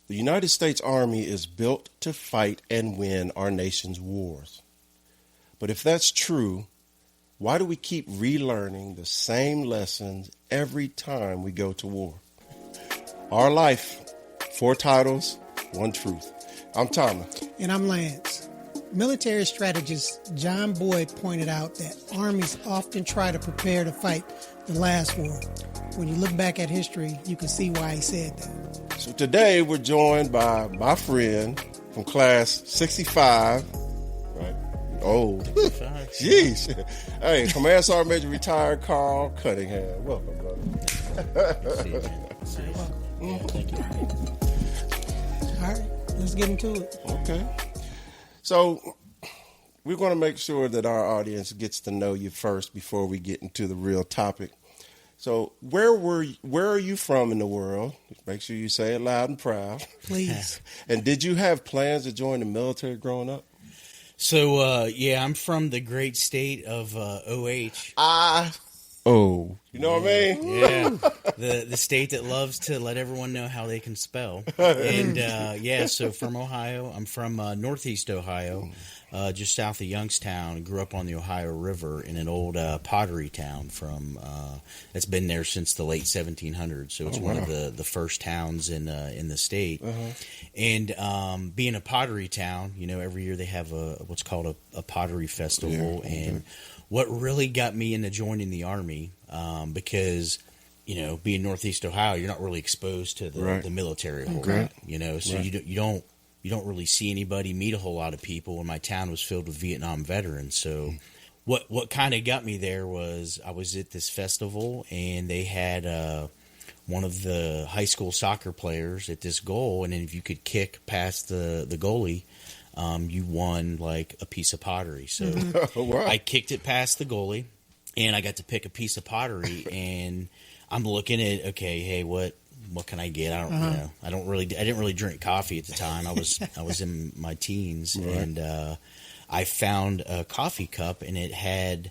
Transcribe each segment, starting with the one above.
The United States Army is built to fight and win our nation's wars. But if that's true, why do we keep relearning the same lessons every time we go to war? Our life, 4 titles, 1 truth. I'm Tommie. And I'm Lance. Military strategist John Boyd pointed out that armies often try to prepare to fight the last war. When you look back at history, you can see why he said that. So today we're joined by my friend from class 65. Right? Old. Jeez. Hey, Command Sergeant Major retired Carl Cunningham. Welcome, brother. Thank you. All right, let's get into it. Okay. So we're going to make sure that our audience gets to know you first before we get into the real topic. So where are you from in the world? Make sure you say it loud and proud. Please. And did you have plans to join the military growing up? So, I'm from the great state of OH. You know what I mean? Yeah, the state that loves to let everyone know how they can spell. And, so from Ohio. I'm from northeast Ohio, just south of Youngstown. Grew up on the Ohio River in an old pottery town that's been there since the late 1700s. So it's one of the first towns in the state. Uh-huh. And being a pottery town, every year they have what's called a pottery festival. Yeah. And what really got me into joining the Army, because, being Northeast Ohio, you're not really exposed to the military a whole lot, so you don't really see anybody, meet a whole lot of people, and my town was filled with Vietnam veterans. So what kind of got me there was I was at this festival, and they had one of the high school soccer players at this goal, and then if you could kick past the goalie, you won like a piece of pottery. So I kicked it past the goalie, and I got to pick a piece of pottery, and I'm looking at, okay, hey, what can I get? I didn't really drink coffee at the time. I was in my teens, and I found a coffee cup, and it had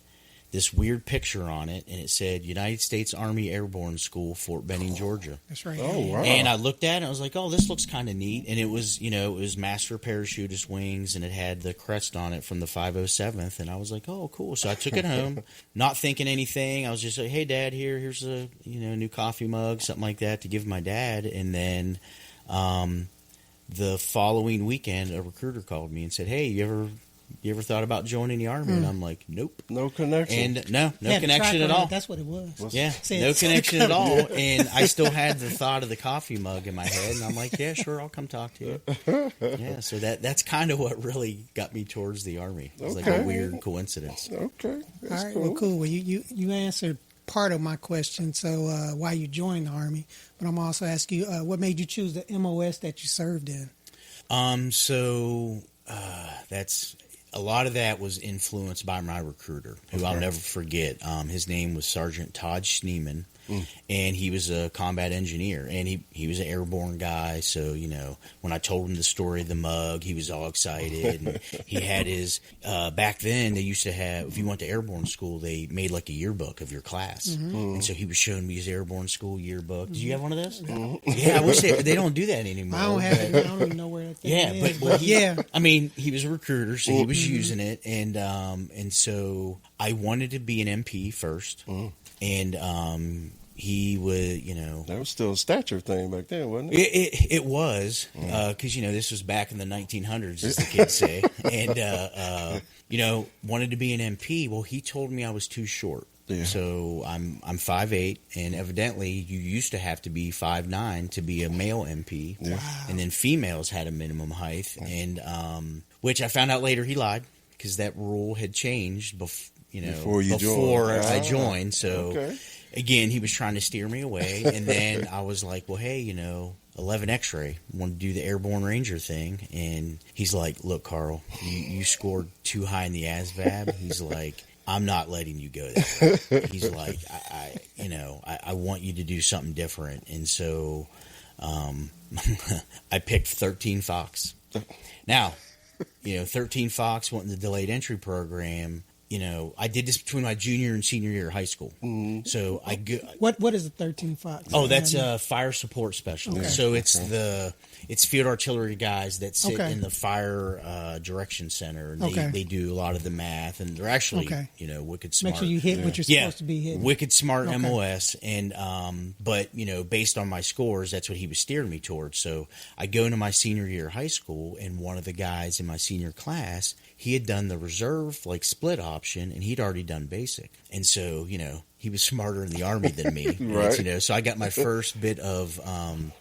this weird picture on it, and it said United States Army Airborne School, Fort Benning, Georgia. That's right. Oh, wow. And I looked at it, and I was like, oh, this looks kind of neat. And it was, Master Parachutist Wings, and it had the crest on it from the 507th. And I was like, oh, cool. So I took it home, not thinking anything. I was just like, hey, Dad, here's a new coffee mug, something like that to give my dad. And then the following weekend, a recruiter called me and said, hey, you ever thought about joining the Army? And I'm like, nope. No connection. And no connection at all. That's what it was. Yeah, no connection at all. And I still had the thought of the coffee mug in my head, and I'm like, yeah, sure, I'll come talk to you. Yeah, so that's kind of what really got me towards the Army. It was like a weird coincidence. Okay. All right, well, cool. Well, you answered part of my question, so why you joined the Army. But I'm also asking you, what made you choose the MOS that you served in? That's... A lot of that was influenced by my recruiter, who I'll never forget. His name was Sergeant Todd Schneeman, and he was a combat engineer, and he was an airborne guy. So, when I told him the story of the mug, he was all excited. And he had his, back then they used to have, if you went to airborne school, they made like a yearbook of your class. And so he was showing me his airborne school yearbook. Did you have one of those? Yeah, I wish they don't do that anymore. I don't have it. I don't even know where that thing is. But he was a recruiter, so he was using it. And so I wanted to be an MP first. And he would, That was still a stature thing back then, wasn't it? It was, because, this was back in the 1900s, as the kids say. And, wanted to be an MP. Well, he told me I was too short. Yeah. So I'm 5'8", and evidently you used to have to be 5'9" to be a male MP. Yeah. Wow. And then females had a minimum height, and which I found out later he lied, because that rule had changed before I joined. So again, he was trying to steer me away, and then I was like, well, hey, 11 X-ray, want to do the airborne ranger thing, and he's like, look, Carl, you scored too high in the ASVAB. He's like, I'm not letting you go there. He's like, I want you to do something different. And so I picked 13 Fox. Now, 13 Fox went in the delayed entry program. I did this between my junior and senior year of high school. Mm-hmm. So what is a 13 Fox? Oh, that's a fire support specialist. Okay. So it's it's field artillery guys that sit Okay. in the fire direction center. And Okay. they do a lot of the math, and they're actually Okay. wicked smart. Make sure you hit what you're supposed to be hitting. Wicked smart Okay. MOS, and but based on my scores, that's what he was steering me towards. So I go into my senior year of high school, and one of the guys in my senior class, he had done the reserve split option, and he'd already done basic, and so he was smarter in the Army than me. Right. And so I got my first bit of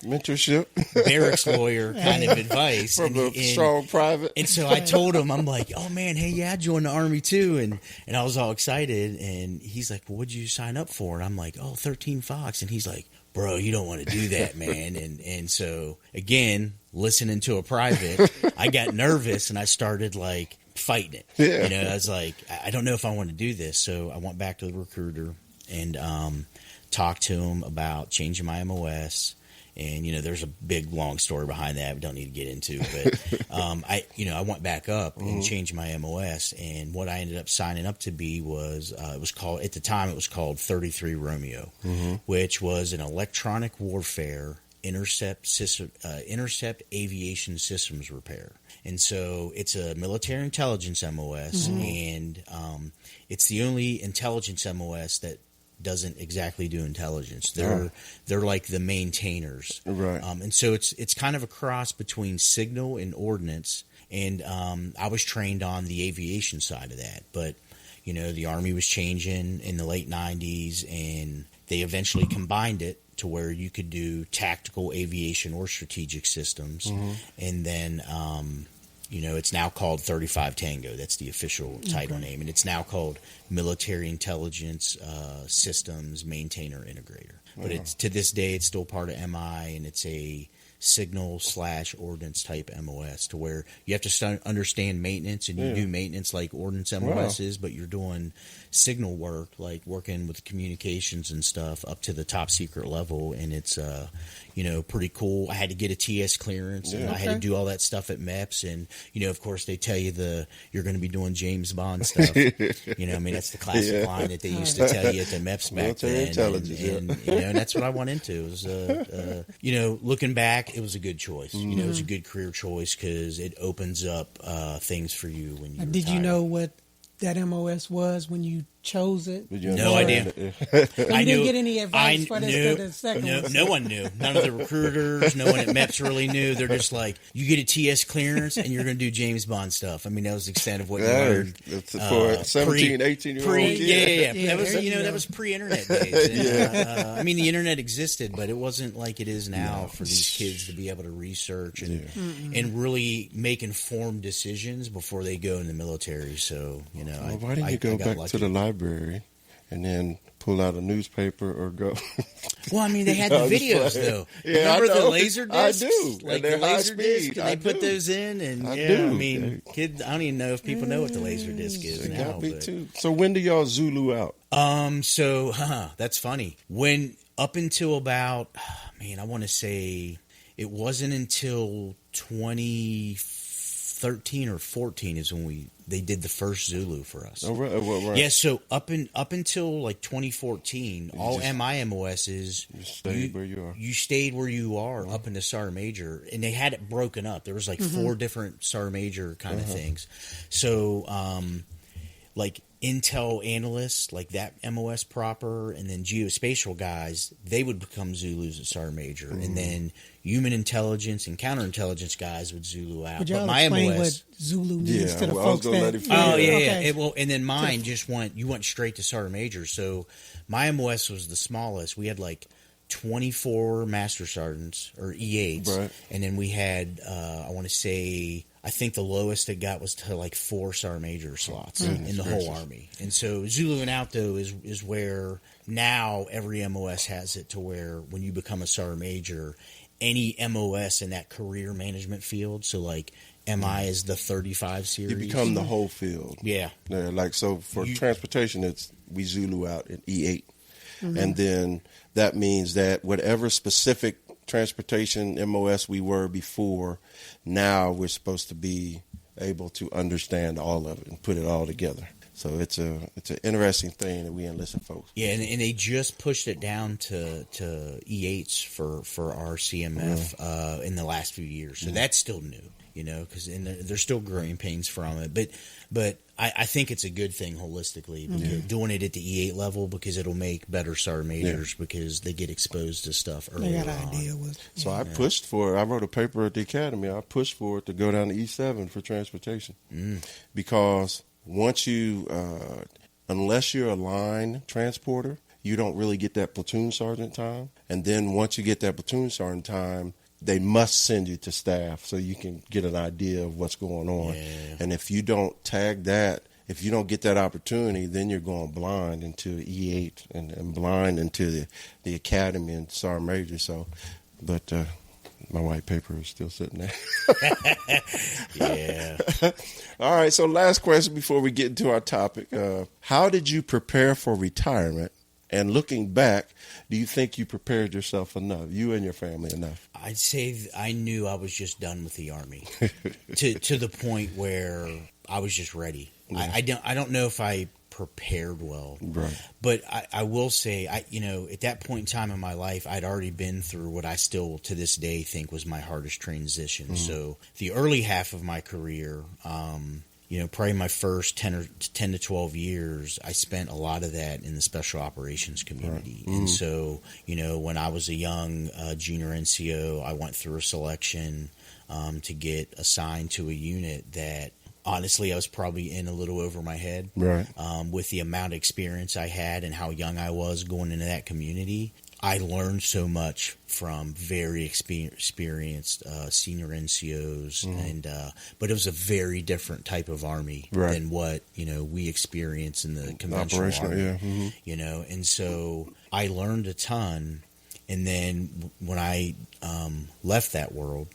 Mentorship barracks lawyer kind of advice from a strong private. and so I told him, I'm like, oh man, hey, yeah, I joined the Army too. And I was all excited. And he's like, well, what'd you sign up for? And I'm like, oh, 13 Fox. And he's like, bro, you don't want to do that, man. And so again, listening to a private, I got nervous and I started fighting it. Yeah. I was like, I don't know if I want to do this. So I went back to the recruiter and talked to him about changing my MOS. And, there's a big, long story behind that we don't need to get into. But, I went back up and changed my MOS. And what I ended up signing up to be was, it was called 33 Romeo, which was an electronic warfare intercept aviation systems repair. And so it's a military intelligence MOS, and it's the only intelligence MOS that doesn't exactly do intelligence. They're like the maintainers, Right. And so it's kind of a cross between signal and ordnance. And I was trained on the aviation side of that, but the Army was changing in the late '90s, and they eventually combined it to where you could do tactical aviation or strategic systems, and then. It's now called 35 Tango. That's the official title name. And it's now called Military Intelligence Systems Maintainer Integrator. But it's to this day, it's still part of MI, and it's a signal/ordnance type MOS, to where you have to understand maintenance, and you do maintenance like ordnance MOSs, but you're doing signal work, like working with communications and stuff up to the top secret level, and it's pretty cool. I had to get a TS clearance, and I had to do all that stuff at MEPS, and of course they tell you you're going to be doing James Bond stuff. That's the classic line that they used to tell you at the MEPS back then, and that's what I went into. It was looking back, it was a good choice. It was a good career choice because it opens up things for you when you Did retire. you know what that MOS was when you chose it? No idea. I didn't get any advice for this. The second one. No one knew. None of the recruiters, no one at MEPS really knew. They're just like, you get a TS clearance and you're going to do James Bond stuff. I mean, that was the extent of what you learned. For 17, 18-year-olds. Yeah. That was pre-internet days. And, the internet existed, but it wasn't like it is now for these kids to be able to research and really make informed decisions before they go in the military. So, why didn't you go back to the library and then pull out a newspaper or go? Well, they had the videos though. Yeah, Remember I know. the laser discs? I do. Like and they're the high laser disc, speed. and they put those in, and I do. kids. I don't even know if people know what the laser disc is It now. got me too. So when do y'all Zulu out? So that's funny. When up until about, I want to say it wasn't until 2013 or 14 is when they did the first Zulu for us. Oh, right. Yeah, so up until like 2014, all MIMOSs, You stayed where you are. You stayed where you are up into Sergeant Major, and they had it broken up. There was like 4 different Sergeant Major kind of things. So, like Intel analysts, like that MOS proper, and then geospatial guys, they would become Zulus at Sergeant Major, and then human intelligence and counterintelligence guys would Zulu out. Would y'all but my explain MOS, what Zulu means to the I was folks gonna that? let him oh yeah, Okay. And then mine you went straight to Sergeant Major. So my MOS was the smallest. We had like 24 Master Sergeants or E8s, Right. and then we had I think the lowest it got was to like 4 Sergeant Major slots in the whole Army. And so Zuluing out though is where now every MOS has it to where when you become a Sergeant Major, any MOS in that career management field, so like MI is the 35 series. You become the whole field. Yeah. So for transportation, we Zulu out at E8. And then that means that whatever specific transportation MOS we were before, now we're supposed to be able to understand all of it and put it all together. So it's an interesting thing that we enlisted folks. Yeah, and they just pushed it down to E8s for our CMF in the last few years. So that's still new, because there's still growing pains from it. But I think it's a good thing holistically, because doing it at the E8 level, because it'll make better sergeant majors because they get exposed to stuff earlier They got an idea on. So I pushed for it. I wrote a paper at the academy. I pushed for it to go down to E7 for transportation because once you, unless you're a line transporter, you don't really get that platoon sergeant time. And then once you get that platoon sergeant time, they must send you to staff so you can get an idea of what's going on. Yeah. And if you don't tag that, if you don't get that opportunity, then you're going blind into E8 and blind into the academy and sergeant major. So, but my white paper is still sitting there. Yeah. All right. So last question before we get into our topic. How did you prepare for retirement? And looking back, do you think you prepared yourself enough, you and your family enough? I'd say I knew I was just done with the Army to the point where I was just ready. Yeah. I don't know if I prepared well, right? But I will say, at that point in time in my life, I'd already been through what I still to this day think was my hardest transition. Mm-hmm. So the early half of my career, probably my first 10 to 12 years, I spent a lot of that in the special operations community. Right. Mm-hmm. And so, when I was a young junior NCO, I went through a selection to get assigned to a unit that, honestly, I was probably in a little over my head. Right. With the amount of experience I had and how young I was going into that community. I learned so much from very experienced senior NCOs, but it was a very different type of Army than what we experience in the conventional Army. Yeah. Mm-hmm. And so I learned a ton. And then when I left that world,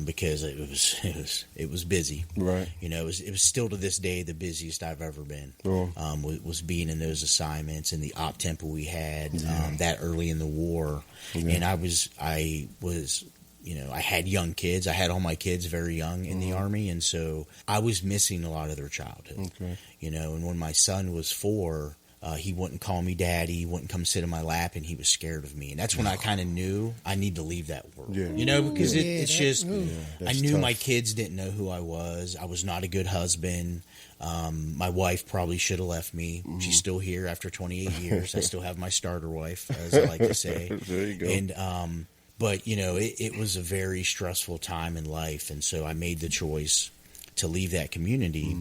because it was busy, right? It was still to this day the busiest I've ever been. Oh. Was being in those assignments and the op tempo we had that early in the war, and I was I had young kids. I had all my kids very young in the Army, and so I was missing a lot of their childhood. Okay. And when my son was 4. He wouldn't call me daddy. He wouldn't come sit in my lap, and he was scared of me. And that's when I kind of knew I need to leave that world. Yeah. Because it's just I knew tough. My kids didn't know who I was. I was not a good husband. My wife probably should have left me. She's still here after 28 years. I still have my starter wife, as I like to say. There you go. And but it was a very stressful time in life, and so I made the choice to leave that community.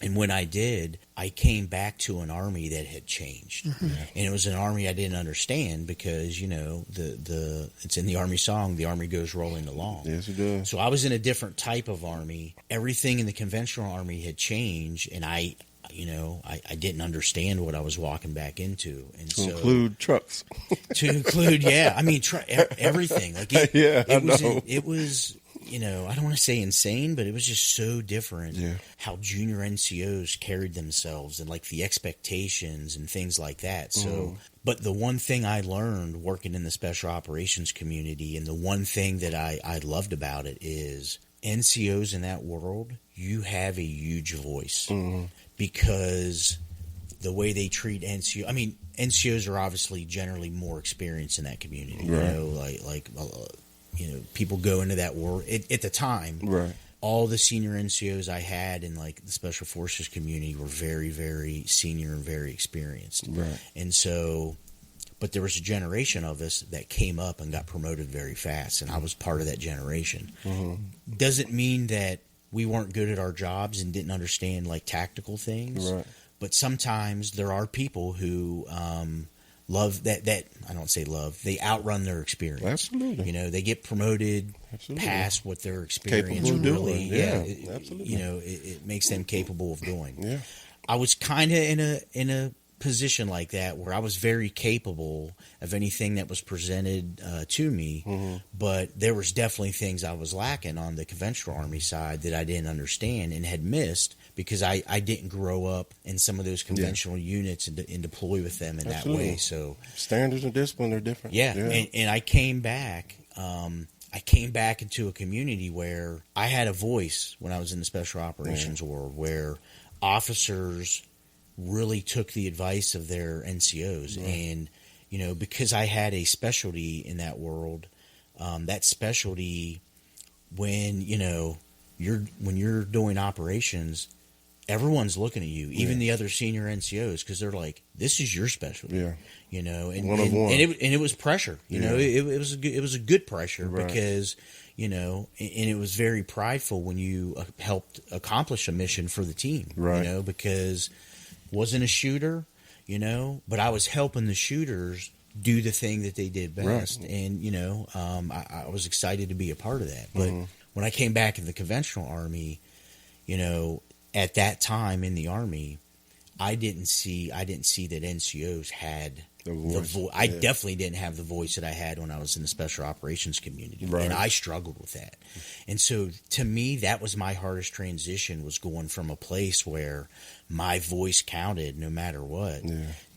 And when I did, I came back to an Army that had changed, and it was an Army I didn't understand because it's in the Army song, "The Army goes rolling along." Yes, it does. So I was in a different type of Army. Everything in the conventional Army had changed, and I didn't understand what I was walking back into, and to include trucks, everything. Like it was. I don't want to say insane, but it was just so different how junior NCOs carried themselves and like the expectations and things like that. So, but the one thing I learned working in the special operations community, and the one thing that I loved about it is NCOs in that world, you have a huge voice because the way they treat NCOs are obviously generally more experienced in that community, people go into that world at the time. Right. All the senior NCOs I had in like the special forces community were very, very senior and very experienced. Right. And so, but there was a generation of us that came up and got promoted very fast, and I was part of that generation. Doesn't mean that we weren't good at our jobs and didn't understand like tactical things. Right. But sometimes there are people who love that I don't say love. They outrun their experience. Absolutely. They get promoted past what their experience really. Absolutely. It makes them capable of doing. Yeah. I was kind of in a position like that where I was very capable of anything that was presented to me, but there was definitely things I was lacking on the conventional Army side that I didn't understand and had missed because I didn't grow up in some of those conventional units and deploy with them in that way. So standards and discipline are different. And I came back. I came back into a community where I had a voice when I was in the special operations world, where officers really took the advice of their NCOs. And, because I had a specialty in that world, that specialty, when you're doing operations, everyone's looking at you, even the other senior NCOs, because they're like, "This is your specialty." Yeah. And One of one. and it was pressure. It was a good pressure because and it was very prideful when you helped accomplish a mission for the team. Right. Because wasn't a shooter, but I was helping the shooters do the thing that they did best, and I was excited to be a part of that. But when I came back in the conventional Army, at that time in the Army, I didn't see that NCOs had the voice. I definitely didn't have the voice that I had when I was in the special operations community, and I struggled with that. And so, to me, that was my hardest transition, was going from a place where my voice counted no matter what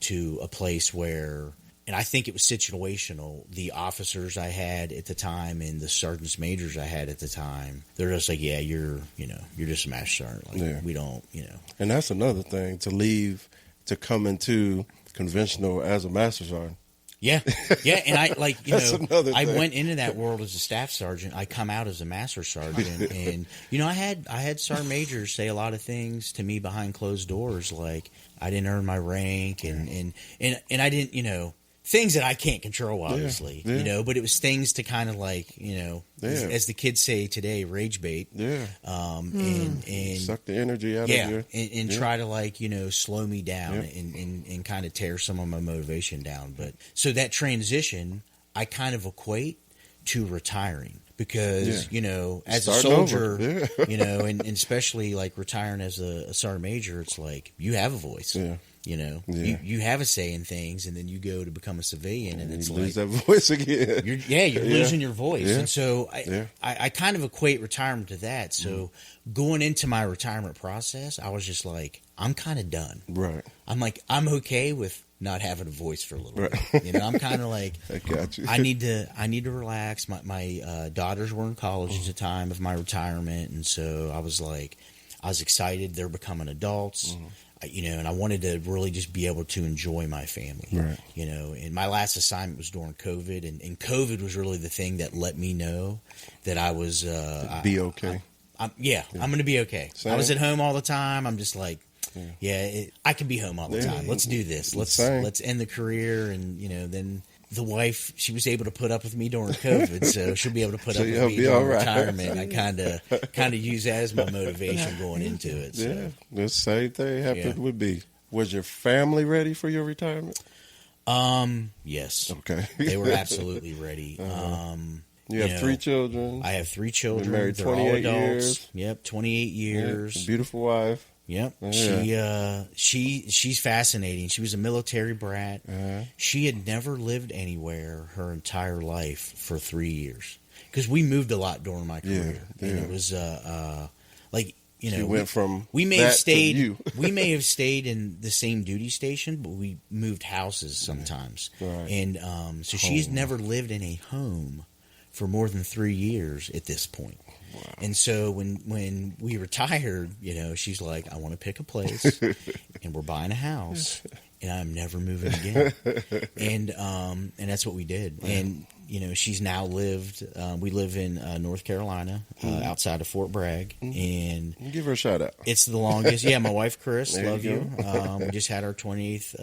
to a place where. And I think it was situational. The officers I had at the time and the sergeants majors I had at the time, they're just like, "Yeah, you're just a master sergeant. Like, we don't, And that's another thing, to leave, to come into conventional as a master sergeant. Yeah. And I That's another I thing. went into that world as a staff sergeant. I come out as a master sergeant, and I had sergeant majors say a lot of things to me behind closed doors, like I didn't earn my rank, and I didn't, things that I can't control, obviously, but it was things to kind of like, as the kids say today, rage bait. Yeah. And suck the energy out of you. And try to like, slow me down and kind of tear some of my motivation down. But so that transition, I kind of equate to retiring. Because, as a Starting soldier, over. and especially like retiring as a sergeant major, it's like you have a voice. Yeah. You have a say in things, and then you go to become a civilian, and it's you like lose that voice again. you're losing your voice. Yeah. And so I kind of equate retirement to that. So going into my retirement process, I was just like, I'm kind of done. Right. I'm like, I'm okay with not having a voice for a little Right. bit. I'm kind of like, I got you. I need to relax. My daughters were in college at the time of my retirement, and so I was excited. They're becoming adults. And I wanted to really just be able to enjoy my family. Right. And my last assignment was during COVID, and COVID was really the thing that let me know that I was be okay. I'm going to be okay. Same. I was at home all the time. I'm just like, I can be home all the time. Let's do this. Let's end the career, and then the wife, she was able to put up with me during COVID, so she'll be able to put up with me during retirement. I kind of use that as my motivation going into it. So. Yeah, the same thing happened with me. Was your family ready for your retirement? Yes. Okay. They were absolutely ready. You have 3 children. I have 3 children. Been married They're 28 all adults. years. Yep, 28 years. Yeah, beautiful wife. Yep. Yeah. She's fascinating. She was a military brat. Uh-huh. She had never lived anywhere her entire life for 3 years, because we moved a lot during my career, and it was She went from we may that have stayed to you. we may have stayed in the same duty station, but we moved houses sometimes, Right. and so she's never lived in a home for more than 3 years at this point. Wow. And so when we retired, she's like, I want to pick a place, and we're buying a house, and I'm never moving again. And that's what we did. And she's now lived. We live in North Carolina, outside of Fort Bragg, and Give her a shout out. it's the longest. Yeah, my wife Chris, There love you you. We just had our 28th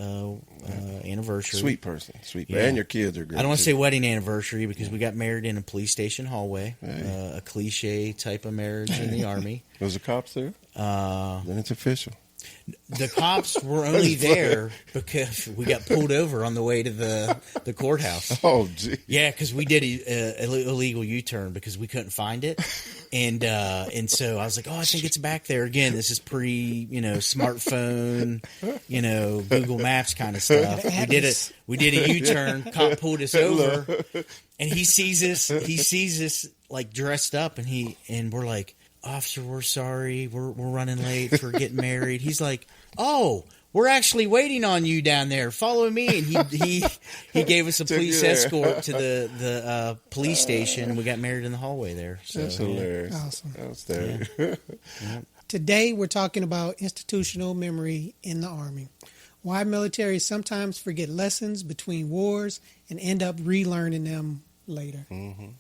anniversary. Sweet person, sweet. Yeah. And your kids are great. I don't want to too. say wedding anniversary, because we got married in a police station hallway, a cliche type of marriage in the Army. Was the cops there? Then it's official. The cops were only there because we got pulled over on the way to the courthouse. Oh, gee. Yeah, because we did an illegal U-turn because we couldn't find it, and so I was like, I think it's back there again. This is pre, smartphone, Google Maps kind of stuff. We did a U-turn. Cop pulled us over, and he sees us like dressed up, and we're like, officer, we're sorry. We're running late for getting married. He's like, oh, we're actually waiting on you down there. Follow me. And he gave us a police escort to the police station, and we got married in the hallway there. So, That's hilarious. Awesome. Outstanding. Today, we're talking about institutional memory in the Army. Why militaries sometimes forget lessons between wars and end up relearning them later. Mm-hmm.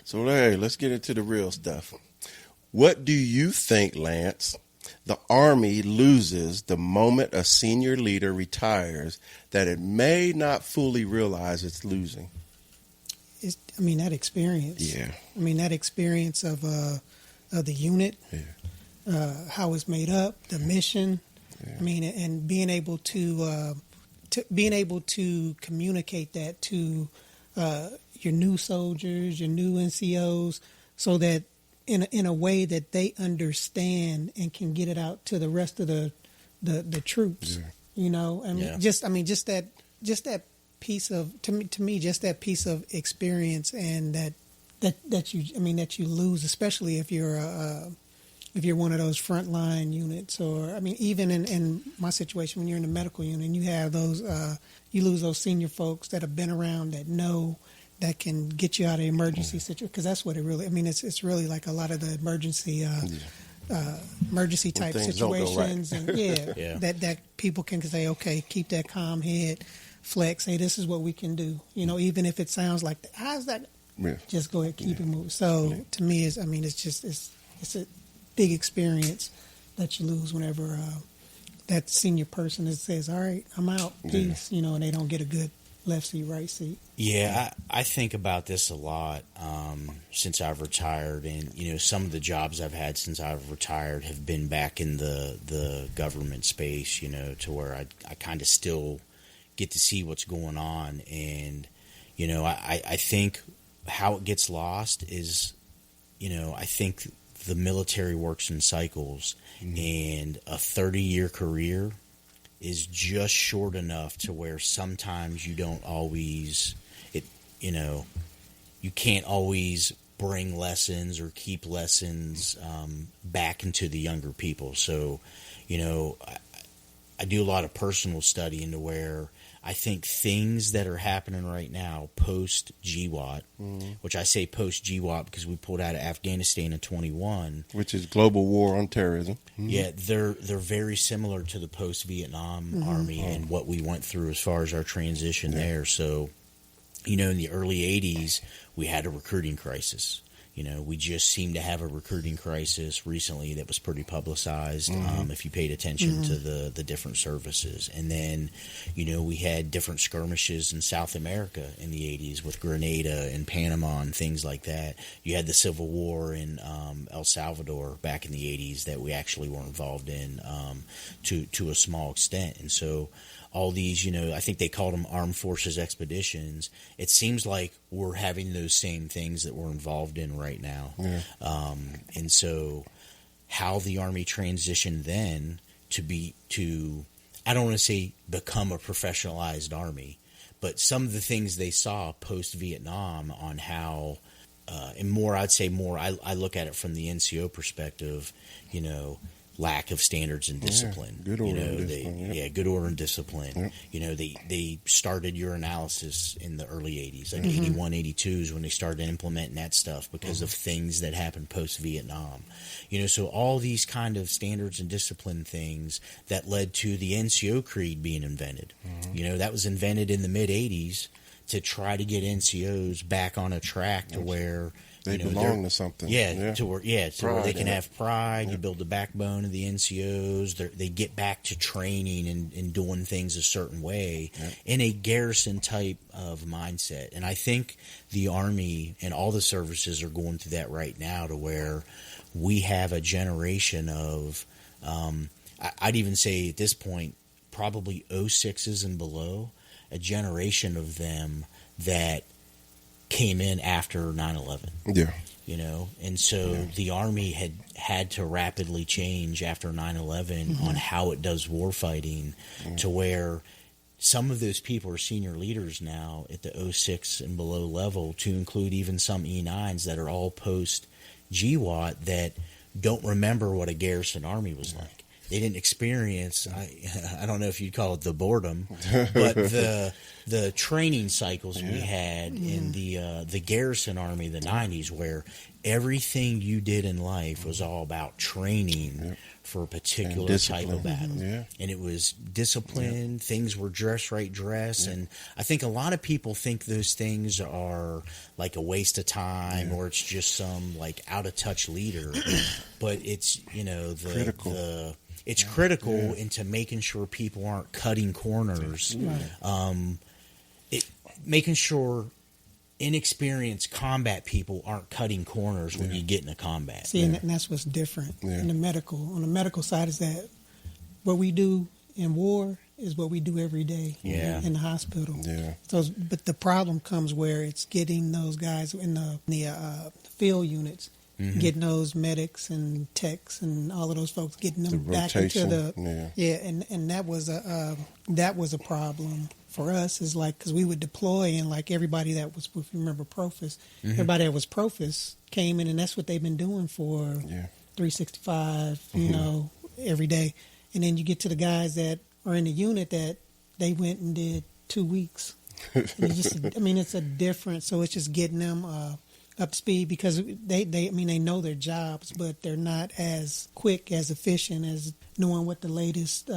So, hey, let's get into the real stuff. What do you think, Lance, the Army loses the moment a senior leader retires that it may not fully realize it's losing? That experience. Yeah. That experience of the unit, how it's made up, the mission. Yeah. And being able to communicate that to your new soldiers, your new NCOs, so that in a way that they understand and can get it out to the rest of the troops. Yeah. Just that piece of to me just that piece of experience, and that you lose, especially if you're one of those frontline units, or even in my situation, when you're in the medical unit and you have those you lose those senior folks that have been around, that know, that can get you out of emergency situation, because that's what it really. It's really like a lot of the emergency type situations, right. And that people can say, okay, keep that calm head, flex. Hey, this is what we can do. Even if it sounds like, how's that? Yeah. Just go ahead, keep it moving. So to me, it's a big experience that you lose whenever that senior person says, all right, I'm out, peace, and they don't get a good left seat, right seat. Yeah, I think about this a lot since I've retired, and some of the jobs I've had since I've retired have been back in the government space, to where I kind of still get to see what's going on, and I think how it gets lost is, I think the military works in cycles, and a 30-year career is just short enough to where sometimes you don't always, you can't always bring lessons or keep lessons back into the younger people. So, I do a lot of personal study into where I think things that are happening right now post GWAT, which I say post GWAT because we pulled out of Afghanistan in 21, which is Global War on Terrorism. Mm-hmm. Yeah, they're very similar to the post Vietnam Army and what we went through as far as our transition there. So, in the early 80s, we had a recruiting crisis. We just seemed to have a recruiting crisis recently that was pretty publicized, if you paid attention to the different services. And then, we had different skirmishes in South America in the 80s with Grenada and Panama and things like that. You had the Civil War in El Salvador back in the 80s that we actually were involved in to a small extent. And so all these, I think they called them armed forces expeditions. It seems like we're having those same things that we're involved in right now. Yeah. And so how the Army transitioned then to I don't want to say become a professionalized Army, but some of the things they saw post-Vietnam on how, and more, I'd say more, I look at it from the NCO perspective, lack of standards and discipline. Good order and discipline. Good order and discipline. Yep. They started urinalysis in the early 80s, like 81, 82 is when they started implementing that stuff because of things that happened post-Vietnam. So all these kind of standards and discipline things that led to the NCO creed being invented. That was invented in the mid-80s to try to get NCOs back on a track to where they belong to something. To where they can have pride. You build the backbone of the NCOs. They get back to training and doing things a certain way in a garrison type of mindset. And I think the Army and all the services are going through that right now, to where we have a generation of, I'd even say at this point, probably 06s and below, a generation of them that came in after 9/11. Yeah. And so the Army had to rapidly change after 9/11 on how it does warfighting, to where some of those people are senior leaders now at the 06 and below level, to include even some E9s that are all post GWAT that don't remember what a garrison Army was like. They didn't experience, I don't know if you'd call it the boredom, but the training cycles we had in the garrison Army, the 90s, where everything you did in life was all about training for a particular type of battle. Yeah. And it was discipline. Things were dress. And I think a lot of people think those things are like a waste of time or it's just some like out of touch leader. But it's, critical. It's critical into making sure people aren't cutting corners. Making sure inexperienced combat people aren't cutting corners when you get in a combat. See, and that's what's different in the medical. On the medical side is that what we do in war is what we do every day in the hospital. Yeah. So, but the problem comes where it's getting those guys in the field units, getting those medics and techs and all of those folks, getting them back into the and that was a problem. For us is like, because we would deploy and like everybody that was, if you remember Profis, everybody that was Profis came in and that's what they've been doing for 365, every day. And then you get to the guys that are in the unit that they went and did 2 weeks. And it's a difference. So it's just getting them up to speed because they know their jobs, but they're not as quick, as efficient as knowing what the latest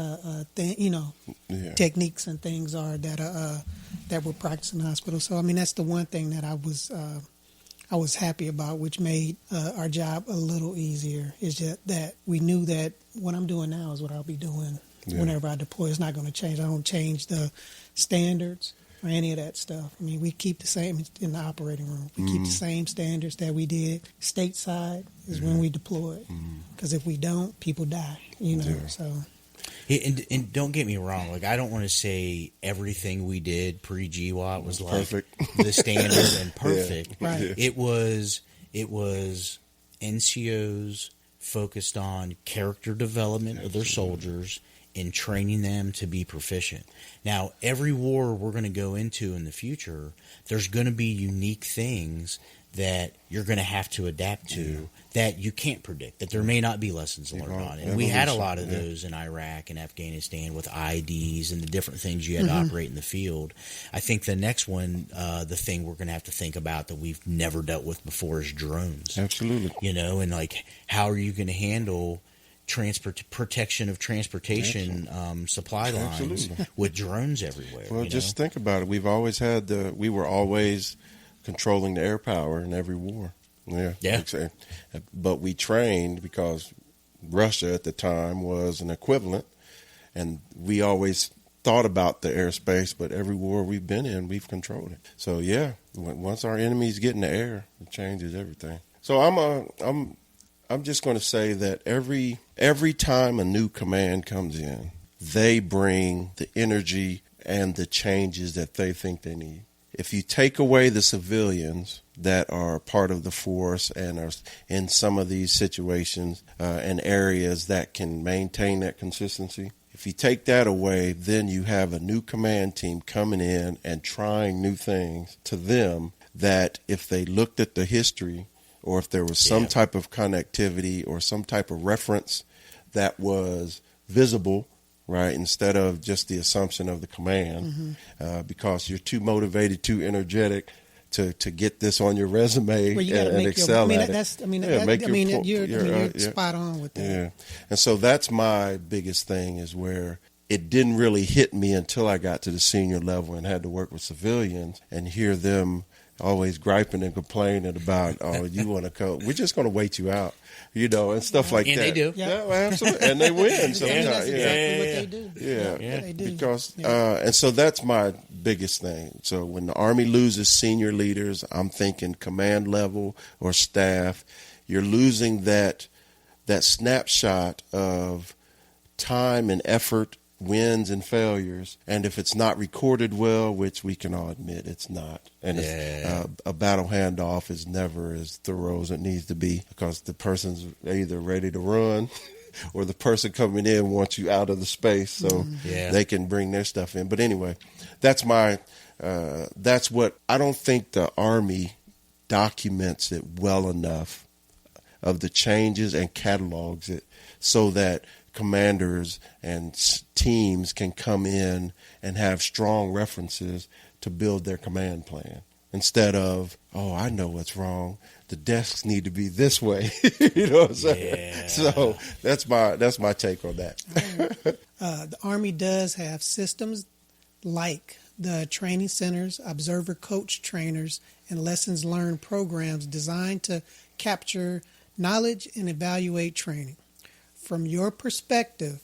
techniques and things are that we're practicing in the hospital. So that's the one thing that I was happy about, which made our job a little easier. Is just that we knew that what I'm doing now is what I'll be doing whenever I deploy. It's not going to change. I don't change the standards or any of that stuff. We keep the same in the operating room. We keep the same standards that we did. Stateside is when we deploy. Because if we don't, people die, so... And don't get me wrong, like I don't want to say everything we did pre-GWAT was like perfect. The standard and perfect. Right. It was NCOs focused on character development of their soldiers and training them to be proficient. Now, every war we're going to go into in the future, there's going to be unique things that you're going to have to adapt to that you can't predict, that there may not be lessons learned on. And we had a lot of those in Iraq and Afghanistan with IDs and the different things you had to operate in the field. I think the next one, the thing we're going to have to think about that we've never dealt with before is drones. Absolutely. And like, how are you going to handle protection of transportation supply lines with drones everywhere? Well, just think about it. We were always controlling the air power in every war. Yeah. But we trained because Russia at the time was an equivalent, and we always thought about the airspace, but every war we've been in, we've controlled it. So once our enemies get in the air, it changes everything. So I'm just going to say that every time a new command comes in, they bring the energy and the changes that they think they need. If you take away the civilians that are part of the force and are in some of these situations and areas that can maintain that consistency, if you take that away, then you have a new command team coming in and trying new things to them that if they looked at the history or if there was some type of connectivity or some type of reference that was visible, right, instead of just the assumption of the command, because you're too motivated, too energetic to get this on your resume and excel at it. You're spot on with that. Yeah, and so that's my biggest thing is where it didn't really hit me until I got to the senior level and had to work with civilians and hear them always griping and complaining about, you want to come, we're just going to wait you out, and stuff like that. And they do. Yeah, well, absolutely. And they win sometimes. That's exactly what they do. Yeah. They do. Because, and so that's my biggest thing. So when the Army loses senior leaders, I'm thinking command level or staff, you're losing that snapshot of time and effort, wins and failures, and if it's not recorded well, which we can all admit it's not, and a battle handoff is never as thorough as it needs to be because the person's either ready to run or the person coming in wants you out of the space so they can bring their stuff in. But anyway, that's what I don't think the Army documents it well enough of the changes and catalogs it so that commanders and teams can come in and have strong references to build their command plan instead of, I know what's wrong. the desks need to be this way. You know what I'm saying? Yeah. So that's my take on that. The Army does have systems like the training centers, observer coach trainers, and lessons learned programs designed to capture knowledge and evaluate training. From your perspective,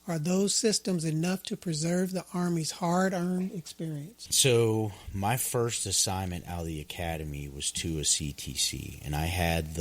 are those systems enough to preserve the Army's hard-earned experience? So my first assignment out of the academy was to a CTC, and I had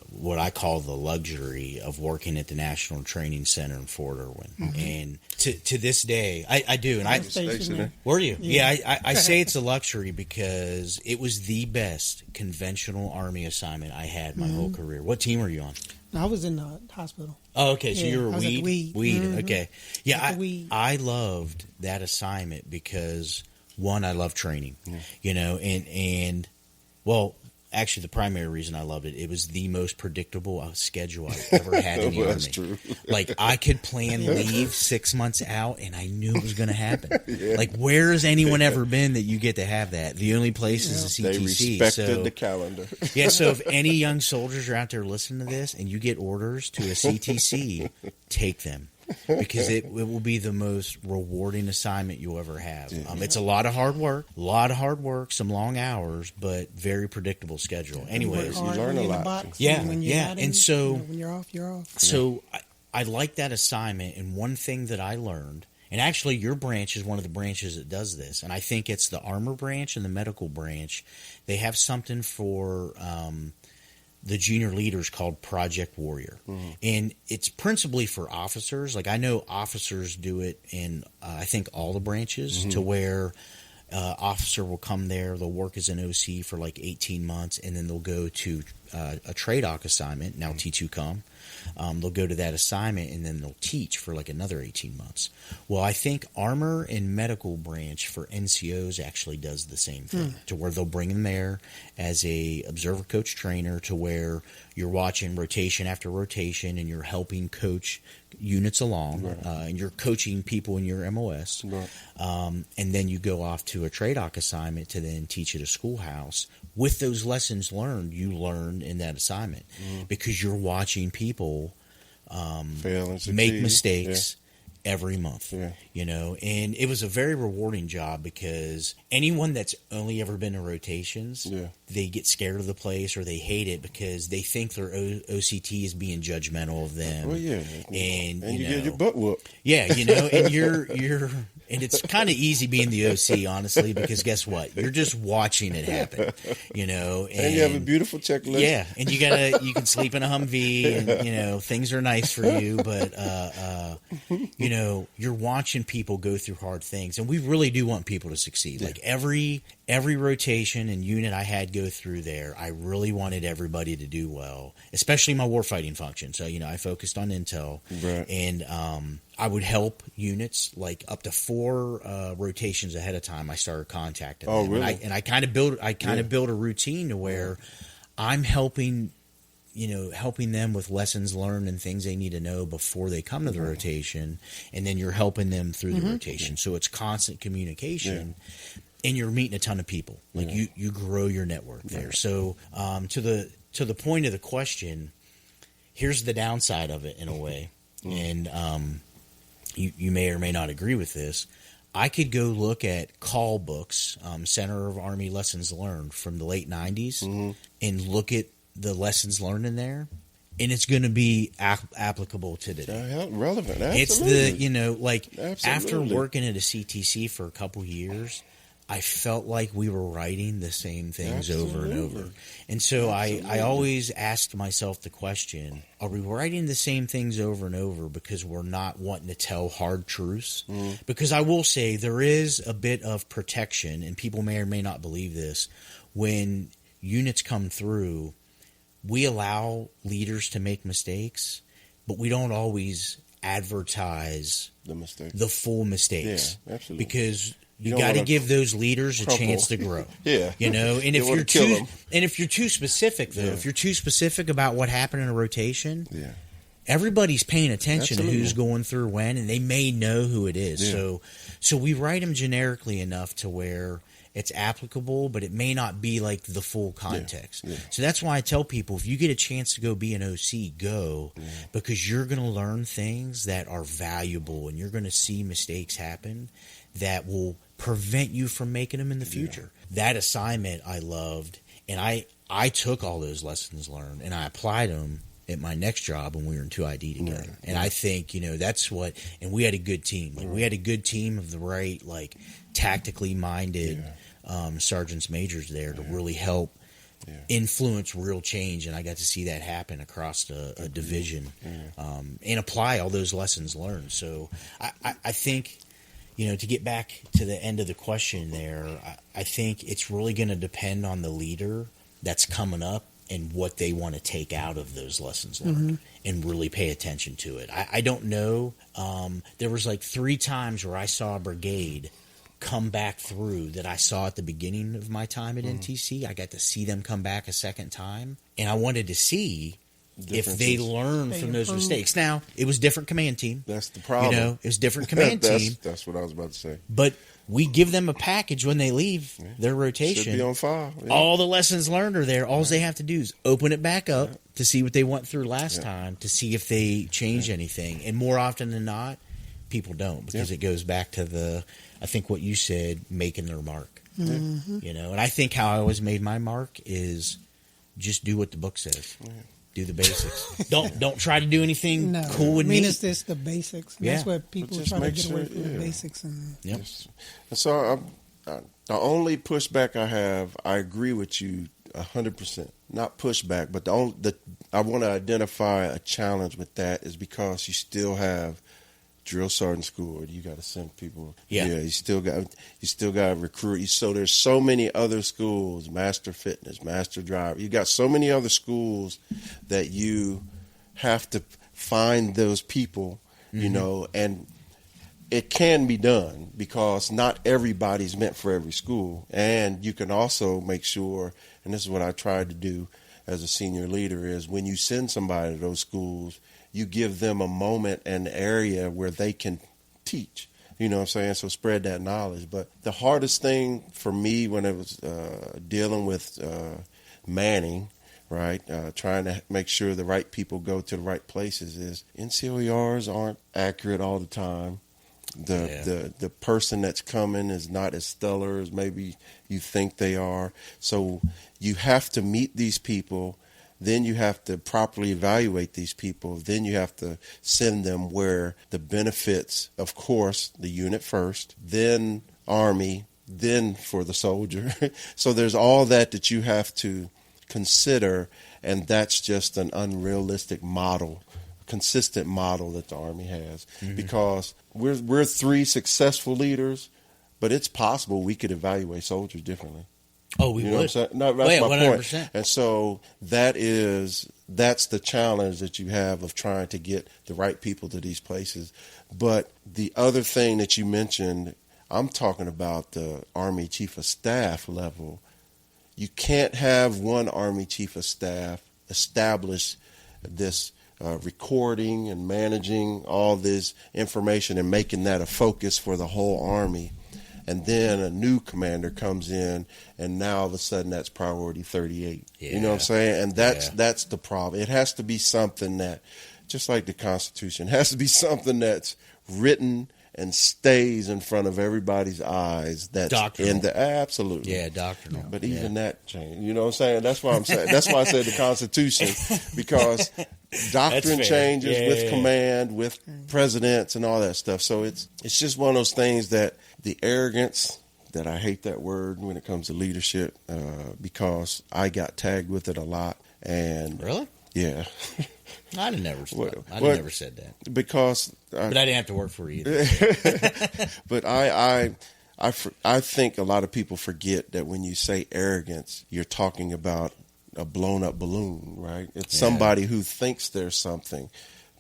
what I call the luxury of working at the National Training Center in Fort Irwin. Mm-hmm. And to this day, I do. And were you? Yeah, I say it's a luxury because it was the best conventional Army assignment I had my whole career. What team were you on? I was in the hospital. Oh, okay. So you were Weed? Weed. Mm-hmm. Okay. Yeah, I loved that assignment because, one, I love training, and well, actually the primary reason I loved it, it was the most predictable schedule I've ever had in the Army. That's true. Like, I could plan leave 6 months out, and I knew it was going to happen. Yeah. Like, where has anyone ever been that you get to have that? The only place is the CTC. They respected the calendar. Yeah, so if any young soldiers are out there listening to this and you get orders to a CTC, take them. Because it will be the most rewarding assignment you'll ever have. It's a lot of hard work, some long hours, but very predictable schedule. Anyways, you learn a lot. And so when you're off, you're off. So I like that assignment, and one thing that I learned, and actually your branch is one of the branches that does this, and I think it's the armor branch and the medical branch. They have something for the junior leaders called Project Warrior. Mm-hmm. And it's principally for officers. Like, I know officers do it in, I think, all the branches, to where officer will come there, they'll work as an OC for like 18 months, and then they'll go to a TRADOC assignment, now T2COM. They'll go to that assignment, and then they'll teach for like another 18 months. Well, I think Armor and Medical Branch for NCOs actually does the same thing, to where they'll bring them there as a observer coach trainer, to where you're watching rotation after rotation, and you're helping coach units along, and you're coaching people in your MOS. Right. And then you go off to a TRADOC assignment to then teach at a schoolhouse with those lessons learned you learned in that assignment, because you're watching people make mistakes every month, and it was a very rewarding job, because anyone that's only ever been in rotations, they get scared of the place, or they hate it because they think their OCT is being judgmental of them. Well, and you get your butt whooped. Yeah, and you're and it's kind of easy being the OC, honestly, because guess what? You're just watching it happen, and you have a beautiful checklist. Yeah, and you can sleep in a Humvee, and things are nice for you, but you're watching people go through hard things, and we really do want people to succeed. Like every rotation and unit I had go through there, I really wanted everybody to do well, especially my warfighting function. So I focused on intel, and I would help units like up to 4 rotations ahead of time. I started contacting them, really? and I kind of built a routine to where I'm helping them with lessons learned and things they need to know before they come to the rotation, and then you're helping them through the rotation. So it's constant communication, and you're meeting a ton of people. Like you grow your network there. So to the point of the question, here's the downside of it in a way, and you may or may not agree with this. I could go look at call books, Center of Army Lessons Learned from the late 90s, and look at the lessons learned in there, and it's going to be applicable to today. Relevant, absolutely. It's absolutely. After working at a CTC for a couple years, I felt like we were writing the same things over and over. And so I always asked myself the question, are we writing the same things over and over because we're not wanting to tell hard truths? Because I will say there is a bit of protection, and people may or may not believe this, when units come through, we allow leaders to make mistakes, but we don't always advertise the full mistakes. Yeah, absolutely. Because you got to give those leaders a chance to grow. And if you're too specific, though, if you're too specific about what happened in a rotation, everybody's paying attention to who's going through when, and they may know who it is. So we write them generically enough to where it's applicable, but it may not be like the full context. Yeah. So that's why I tell people, if you get a chance to go be an OC, go, because you're going to learn things that are valuable, and you're going to see mistakes happen that will prevent you from making them in the future. That assignment I loved, and I took all those lessons learned and I applied them at my next job when we were in 2ID together. Right. And I think, that's what, and we had a good team. Like, we had a good team of the right, like, tactically minded sergeants majors there to really help influence real change. And I got to see that happen across a division and apply all those lessons learned. So I think, to get back to the end of the question there, I think it's really going to depend on the leader that's coming up and what they want to take out of those lessons learned and really pay attention to it. I don't know. There was like 3 times where I saw a brigade come back through that I saw at the beginning of my time at NTC. I got to see them come back a second time, and I wanted to see if they learned from those mistakes. Now, it was different command team. That's the problem. It was different command team. That's what I was about to say. But we give them a package when they leave their rotation. Should be on file. Yeah. All the lessons learned are there. All they have to do is open it back up to see what they went through last time, to see if they changed anything. And more often than not, people don't, because it goes back to I think what you said, making their mark. And I think how I always made my mark is just do what the book says. Do the basics. Don't try to do anything cool and neat. It's just the basics. That's what people are trying to get away from, the basics. And So the only pushback I have, I agree with you 100%. Not pushback, but I want to identify a challenge with that is because you still have drill sergeant school. You got to send people. You still got to recruit. So there's so many other schools, master fitness, master driver. You got so many other schools that you have to find those people, and it can be done because not everybody's meant for every school. And you can also make sure, and this is what I tried to do as a senior leader, is when you send somebody to those schools, you give them a moment and area where they can teach. You know what I'm saying? So spread that knowledge. But the hardest thing for me when it was dealing with manning, right, trying to make sure the right people go to the right places is NCOERs aren't accurate all the time. The person that's coming is not as stellar as maybe you think they are. So you have to meet these people. Then you have to properly evaluate these people. Then you have to send them where the benefits, of course, the unit first, then Army, then for the soldier. So there's all that you have to consider, and that's just an unrealistic model, consistent model that the Army has. Because we're 3 successful leaders, but it's possible we could evaluate soldiers differently. Oh, we would. What I'm saying? No, that's my 100%. point. And so that's the challenge that you have of trying to get the right people to these places. But the other thing that you mentioned, I'm talking about the Army Chief of Staff level. You can't have one Army Chief of Staff establish this recording and managing all this information and making that a focus for the whole Army. And then a new commander comes in, and now all of a sudden that's priority 38. You know what I'm saying? And that's the problem. It has to be something that, just like the Constitution, has to be something that's written and stays in front of everybody's eyes. That's doctrinal. Absolutely. Yeah, doctrinal. But even that changed. You know what I'm saying? That's why I'm saying. That's why I said the Constitution, because doctrine changes with command, with presidents, and all that stuff. So it's just one of those things that the arrogance, that I hate that word when it comes to leadership, because I got tagged with it a lot. And really? Yeah. I'd never said that. Because but I didn't have to work for you either. But I think a lot of people forget that when you say arrogance, you're talking about a blown up balloon, right? It's somebody who thinks there's something,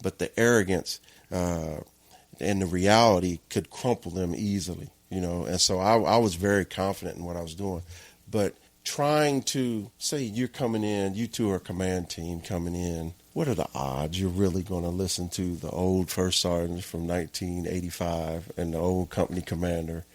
but the arrogance and the reality could crumple them easily, And so I was very confident in what I was doing, but trying to say you're coming in, you two are a command team coming in. What are the odds you're really going to listen to the old first sergeant from 1985 and the old company commander?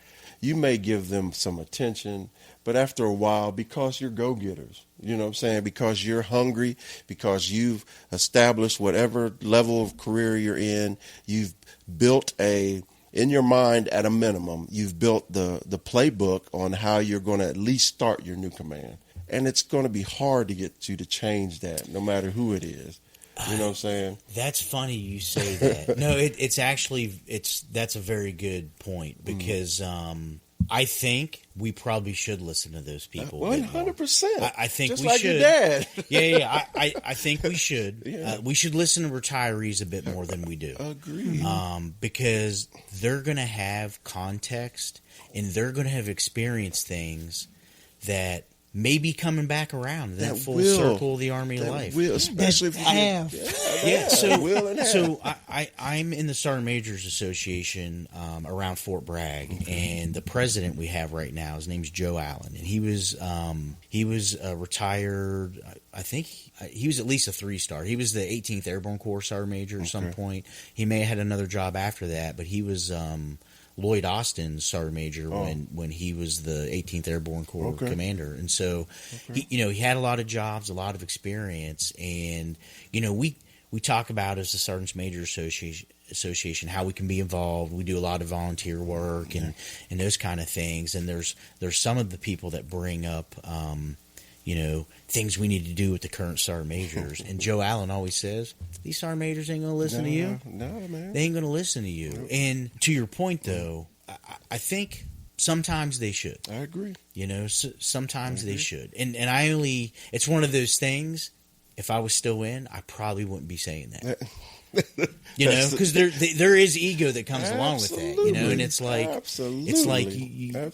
You may give them some attention, but after a while, because you're go-getters, you know what I'm saying? Because you're hungry, because you've established whatever level of career you're in, you've built in your mind at a minimum, you've built the playbook on how you're going to at least start your new command. And it's going to be hard to get you to change that, no matter who it is. You know what I'm saying? That's funny you say that. No, that's a very good point, because I think we probably should listen to those people. 100%. I think just we like should. Your dad. Yeah. I think we should. Yeah. We should listen to retirees a bit more than we do. Agreed. Because they're going to have context, and they're going to have experienced things that may be coming back around that full circle of the Army life. Especially if you have. So I'm in the Sergeant Majors Association around Fort Bragg, and the president we have right now, his name's Joe Allen, and he was retired. I think he was at least a 3-star. He was the 18th Airborne Corps Sergeant Major at some point. He may have had another job after that, but he was Lloyd Austin's Sergeant Major when he was the 18th Airborne Corps commander. And so, he had a lot of jobs, a lot of experience. And, we talk about as the Sergeants Major Association how we can be involved. We do a lot of volunteer work and those kind of things. And there's some of the people that bring up, things we need to do with the current Sergeant Majors. And Joe Allen always says, these Sergeant Majors ain't going to listen to you. No, man. They ain't going to listen to you. And to your point, though, I think sometimes they should. I agree. Sometimes they should. And it's one of those things, if I was still in, I probably wouldn't be saying that. Because there is ego that comes along with that, and it's like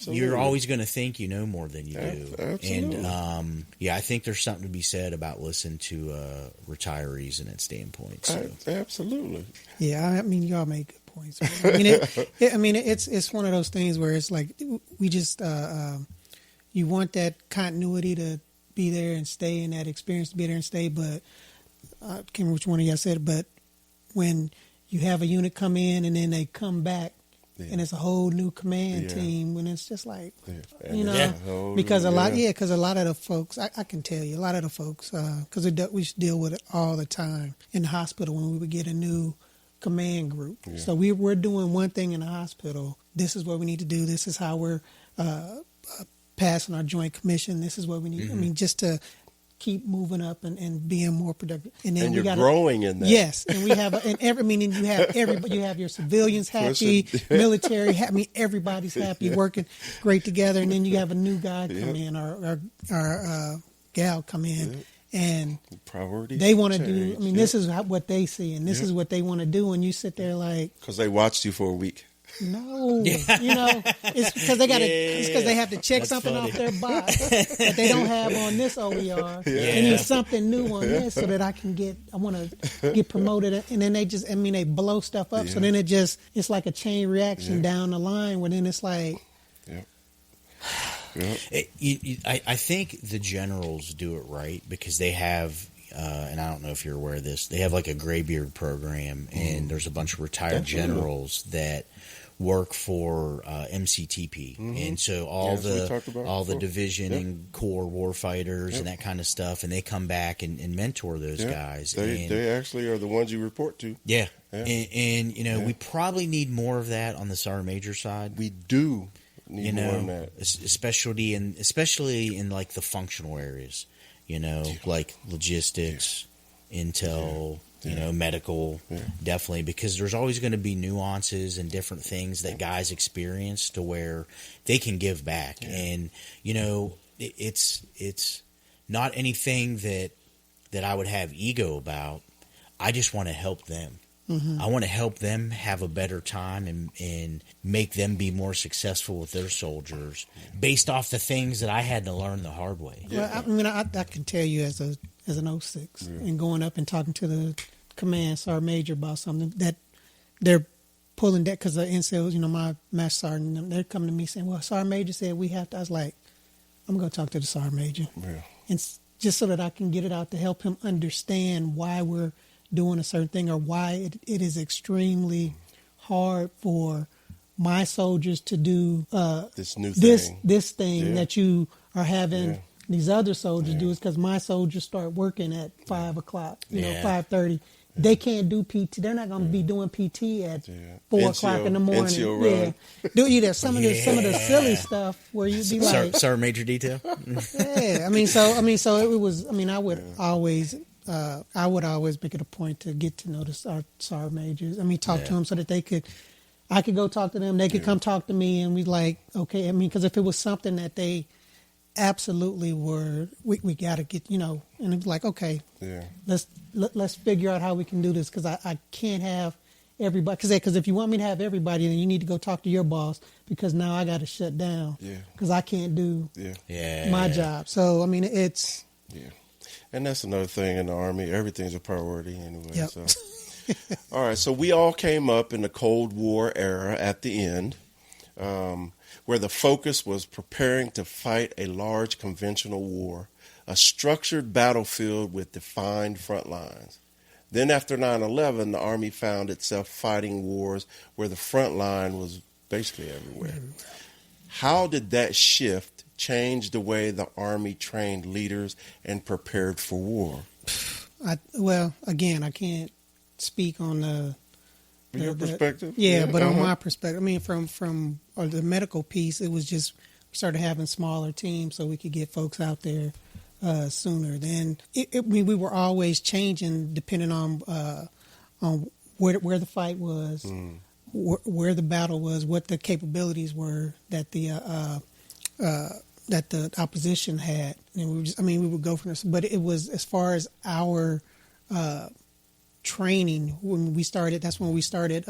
you're always going to think you know more than you do. Absolutely. And I think there's something to be said about listening to retirees and that standpoint. So. Absolutely. Yeah, I mean, y'all make good points. It's one of those things where it's like we just you want that continuity to be there and stay, and that experience to be there and stay. But I can't remember which one of y'all said it, but when you have a unit come in and then they come back and it's a whole new command team, when it's just like, because a lot of the folks, I can tell you, a lot of the folks, because we deal with it all the time in the hospital when we would get a new command group. Yeah. So we're doing one thing in the hospital. This is what we need to do. This is how we're passing our joint commission. This is what we need. I mean, just to keep moving up and being more productive. And then you're growing in that. Yes. And we have, you have everybody, you have your civilians happy, military happy, I mean, everybody's happy, working great together. And then you have a new guy come in, or gal come in, and priorities they want to do, I mean, this is what they see, and this is what they want to do. And you sit there like, because they watched you for a week. No, it's because they have to check something off their box that they don't have on this OER. And need something new on this so that I want to get promoted. And then they blow stuff up. So then it's like a chain reaction down the line where then it's like. I think the generals do it right because they have, and I don't know if you're aware of this, they have like a graybeard program, and there's a bunch of retired generals that work for MCTP, and so all the division and corps warfighters and that kind of stuff, and they come back and mentor those guys. They actually are the ones you report to. Yeah. And we probably need more of that on the Sergeant Major side. We do need more of that, especially in like the functional areas, like logistics, intel. Medical, definitely, because there's always going to be nuances and different things that guys experience to where they can give back. And, it's not anything that I would have ego about. I just want to help them. Mm-hmm. I want to help them have a better time and make them be more successful with their soldiers based off the things that I had to learn the hard way. Well, I mean, I can tell you as an 06 and going up and talking to the command sergeant major about something that they're pulling that because the NCOs, my master sergeant, they're coming to me saying, well, sergeant major said we have to. I was like, I'm going to talk to the sergeant major. Yeah. And just so that I can get it out to help him understand why we're doing a certain thing or why it is extremely hard for my soldiers to do this new thing. This thing Yeah. that you are having Yeah. these other soldiers Yeah. do is because my soldiers start working at 5 o'clock, Yeah. 5:30. They can't do PT. They're not going to be doing PT at Yeah. 4 o'clock in the morning. NCO Yeah, run. do you there some of the silly stuff where you'd be like, Sergeant Major Detail. yeah. I mean, so it was. I mean, I would always make it a point to get to know our sergeant majors. I mean, talk to them so that I could go talk to them. They could come talk to me, and we like, okay. I mean, because if it was something that they absolutely were, we got to get, and it's like, okay, let's figure out how we can do this, because I can't have everybody, because if you want me to have everybody, then you need to go talk to your boss, because now I got to shut down, because I can't do my job. So I mean, it's and that's another thing in the Army. Everything's a priority anyway. Yep. So. All right, so we all came up in the Cold War era at the end, where the focus was preparing to fight a large conventional war, a structured battlefield with defined front lines. Then after 9/11, the Army found itself fighting wars where the front line was basically everywhere. How did that shift change the way the Army trained leaders and prepared for war? Again, I can't speak on your perspective. But on my perspective, I mean, from the medical piece, it was just we started having smaller teams so we could get folks out there sooner. Then we were always changing depending on where the fight was, where the battle was, what the capabilities were that the opposition had, and we would go from this. But it was, as far as our training, when we started, that's when we started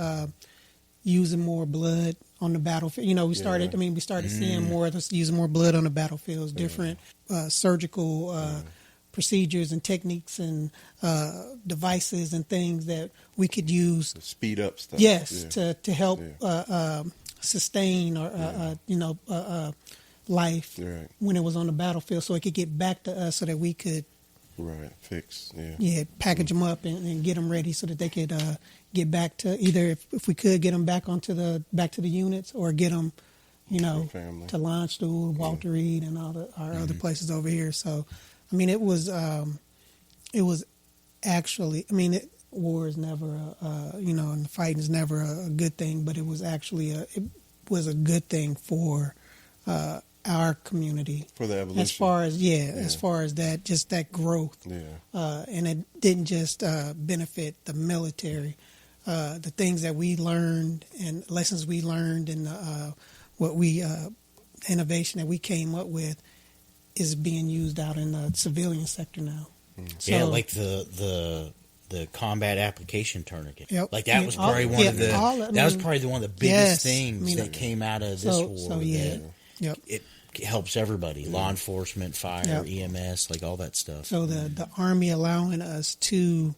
using more blood on the battlefield. We started seeing more of us using more blood on the battlefields, different surgical procedures and techniques and devices and things that we could use to speed up stuff. Yes, to help sustain or life when it was on the battlefield, so it could get back to us, so that we could fix package them up and get them ready so that they could get back to, either if we could get them back to the units, or get them to Line Stool, Walter Reed, and all our other places over here. So I mean, it was actually, I mean, war is never and the fighting is never a good thing, but it was actually it was a good thing for our community, for the evolution, as far as that, just that growth, and it didn't just benefit the military, the things that we learned and lessons we learned, and innovation that we came up with is being used out in the civilian sector now. So, like the combat application tournament. Yep. Like that was probably one of the biggest things that came out of this war. So it helps everybody, law enforcement, fire, EMS, like all that stuff. So the Army allowing us to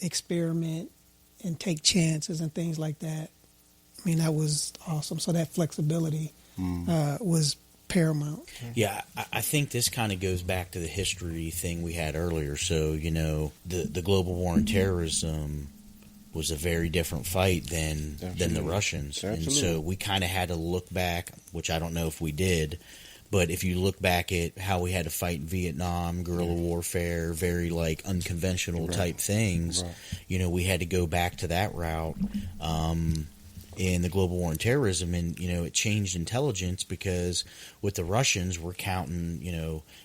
experiment and take chances and things like that, I mean, that was awesome. So that flexibility was paramount. Yeah, I think this kind of goes back to the history thing we had earlier. So, the global war on terrorism was a very different fight than the Russians. Absolutely. And so we kind of had to look back, which I don't know if we did, but if you look back at how we had to fight in Vietnam, guerrilla warfare, very like unconventional type things, we had to go back to that route. In the global war on terrorism, and it changed intelligence, because with the Russians, we're counting,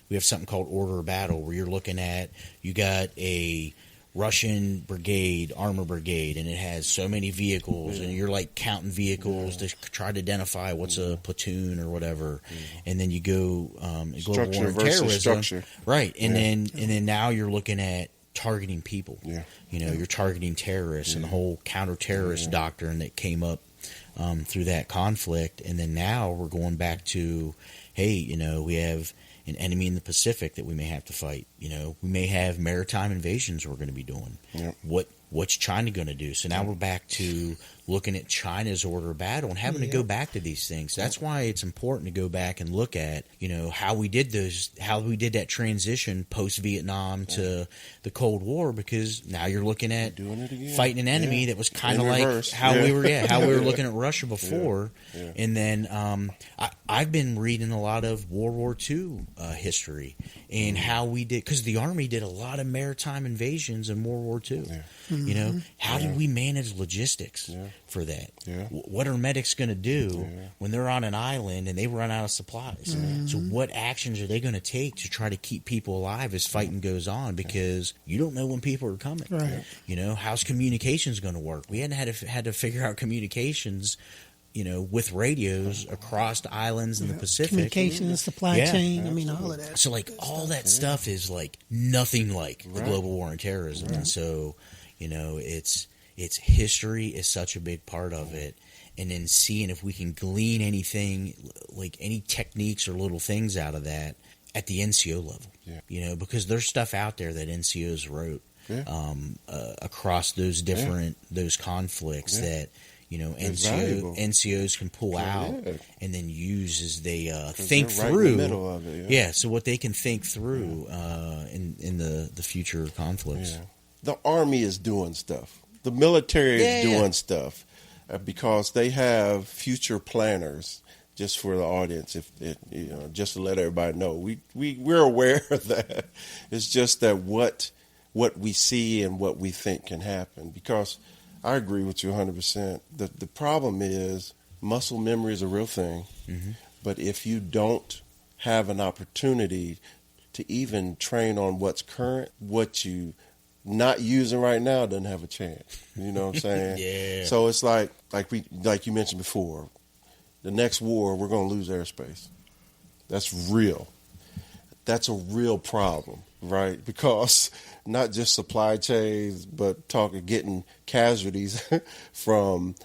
we have something called order of battle, where you're looking at, you got a Russian brigade, armor brigade, and it has so many vehicles, and you're like counting vehicles to try to identify what's a platoon or whatever, and then you go global war on terrorism, right? And then now you're looking at targeting people. You're targeting terrorists, and the whole counter-terrorist doctrine that came up through that conflict. And then now we're going back to, hey, we have an enemy in the Pacific that we may have to fight. we may have maritime invasions we're going to be doing. Yep. What's China going to do? So now we're back to looking at China's order of battle and having to go back to these things. That's why it's important to go back and look at, how we did that transition post Vietnam to the Cold War, because now you're looking at doing it again. Fighting an enemy that was kind of like reverse. how we were looking at Russia before. Yeah. Yeah. And then I've been reading a lot of World War II history and how we did, because the Army did a lot of maritime invasions in World War II. Yeah. How did we manage logistics for that? Yeah. What are medics going to do when they're on an island and they run out of supplies? So what actions are they going to take to try to keep people alive as fighting goes on? Because you don't know when people are coming. Right. How's communications going to work? We had to figure out communications, with radios across the islands in the Pacific. Communications, supply chain, all of that. So, all that stuff is, nothing like the global war on terrorism. Right. And so, it's history is such a big part of it. And then seeing if we can glean anything, any techniques or little things out of that at the NCO level. Yeah. Because there's stuff out there that NCOs wrote across those different, those conflicts that, NCOs can pull out and then use as they think through. In the middle of it, so what they can think through in the future conflicts. Yeah. The Army is doing stuff. The military is doing stuff because they have future planners. Just for the audience, just to let everybody know, we're aware of that. It's just that what we see and what we think can happen. Because I agree with you 100%. The problem is muscle memory is a real thing, but if you don't have an opportunity to even train on what's current, what you not using right now doesn't have a chance. You know what I'm saying? Yeah. So it's like you mentioned before. The next war, we're going to lose airspace. That's real. That's a real problem, right? Because not just supply chains, but getting casualties from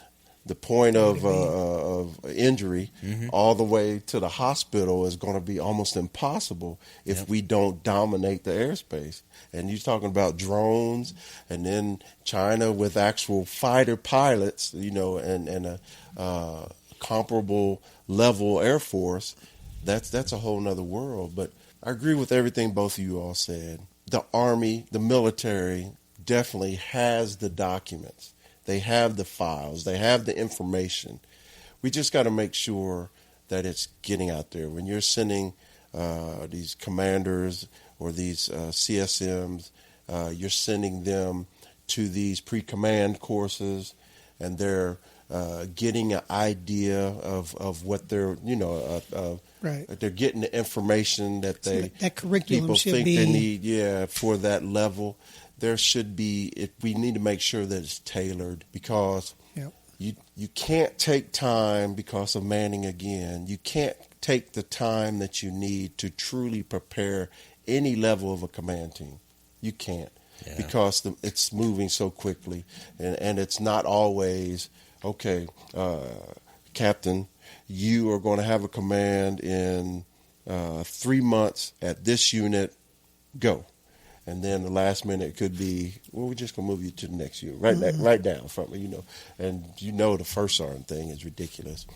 the point of injury all the way to the hospital is going to be almost impossible if we don't dominate the airspace. And you're talking about drones, and then China with actual fighter pilots, and a comparable level Air Force. That's a whole nother world. But I agree with everything both of you all said. The Army, the military definitely has the documents. They have the files. They have the information. We just got to make sure that it's getting out there. When you're sending these commanders or these CSMs, you're sending them to these pre-command courses, and they're getting an idea of what they're, they're getting the information that that curriculum people should think be... they need, for that level. There should be, we need to make sure that it's tailored, because you can't take time because of manning again. You can't take the time that you need to truly prepare any level of a command team. You can't, because it's moving so quickly, and it's not always, okay, Captain, you are going to have a command in 3 months at this unit, go. And then the last minute it could be, well, we're just going to move you to the next unit, right down from me, And the first sergeant thing is ridiculous.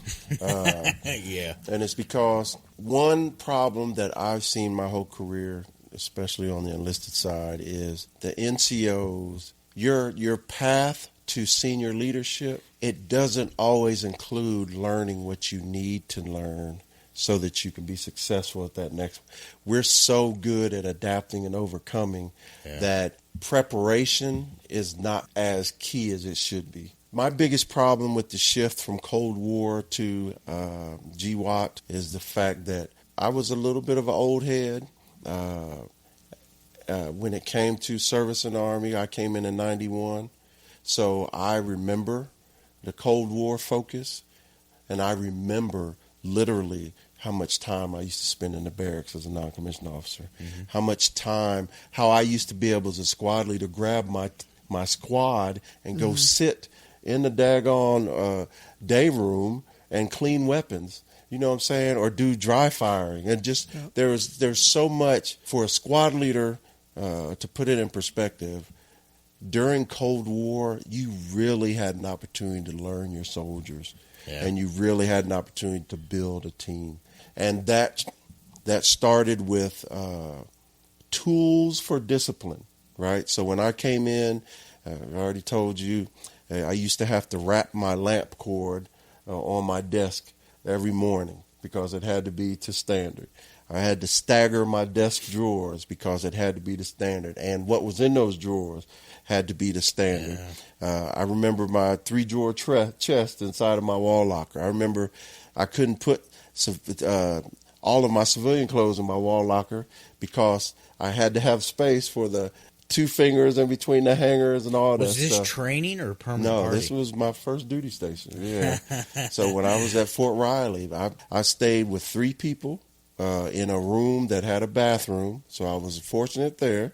And it's because one problem that I've seen my whole career, especially on the enlisted side, is the NCOs, your path to senior leadership, it doesn't always include learning what you need to learn so that you can be successful at that next. We're so good at adapting and overcoming that preparation is not as key as it should be. My biggest problem with the shift from Cold War to GWOT is the fact that I was a little bit of an old head. When it came to service in the Army, I came in 91. So I remember the Cold War focus, and I remember literally how much time I used to spend in the barracks as a non-commissioned officer, how much time, how I used to be able as a squad leader grab my squad and go sit in the daggone day room and clean weapons. You know what I'm saying? Or do dry firing. And just there's so much for a squad leader to put it in perspective, during Cold War, you really had an opportunity to learn your soldiers, and you really had an opportunity to build a team, and that started with tools for discipline, right? So when I came in, I already told you, I used to have to wrap my lamp cord on my desk every morning because it had to be to standard. I had to stagger my desk drawers because it had to be the standard, and what was in those drawers had to be the standard. I remember my 3-drawer chest inside of my wall locker. I remember I couldn't put all of my civilian clothes in my wall locker because I had to have space for the 2 fingers in between the hangers and all that stuff. Was this training or permanent No, party? this was my first duty station. Yeah. So when I was at Fort Riley, I stayed with 3 people in a room that had a bathroom. So I was fortunate there.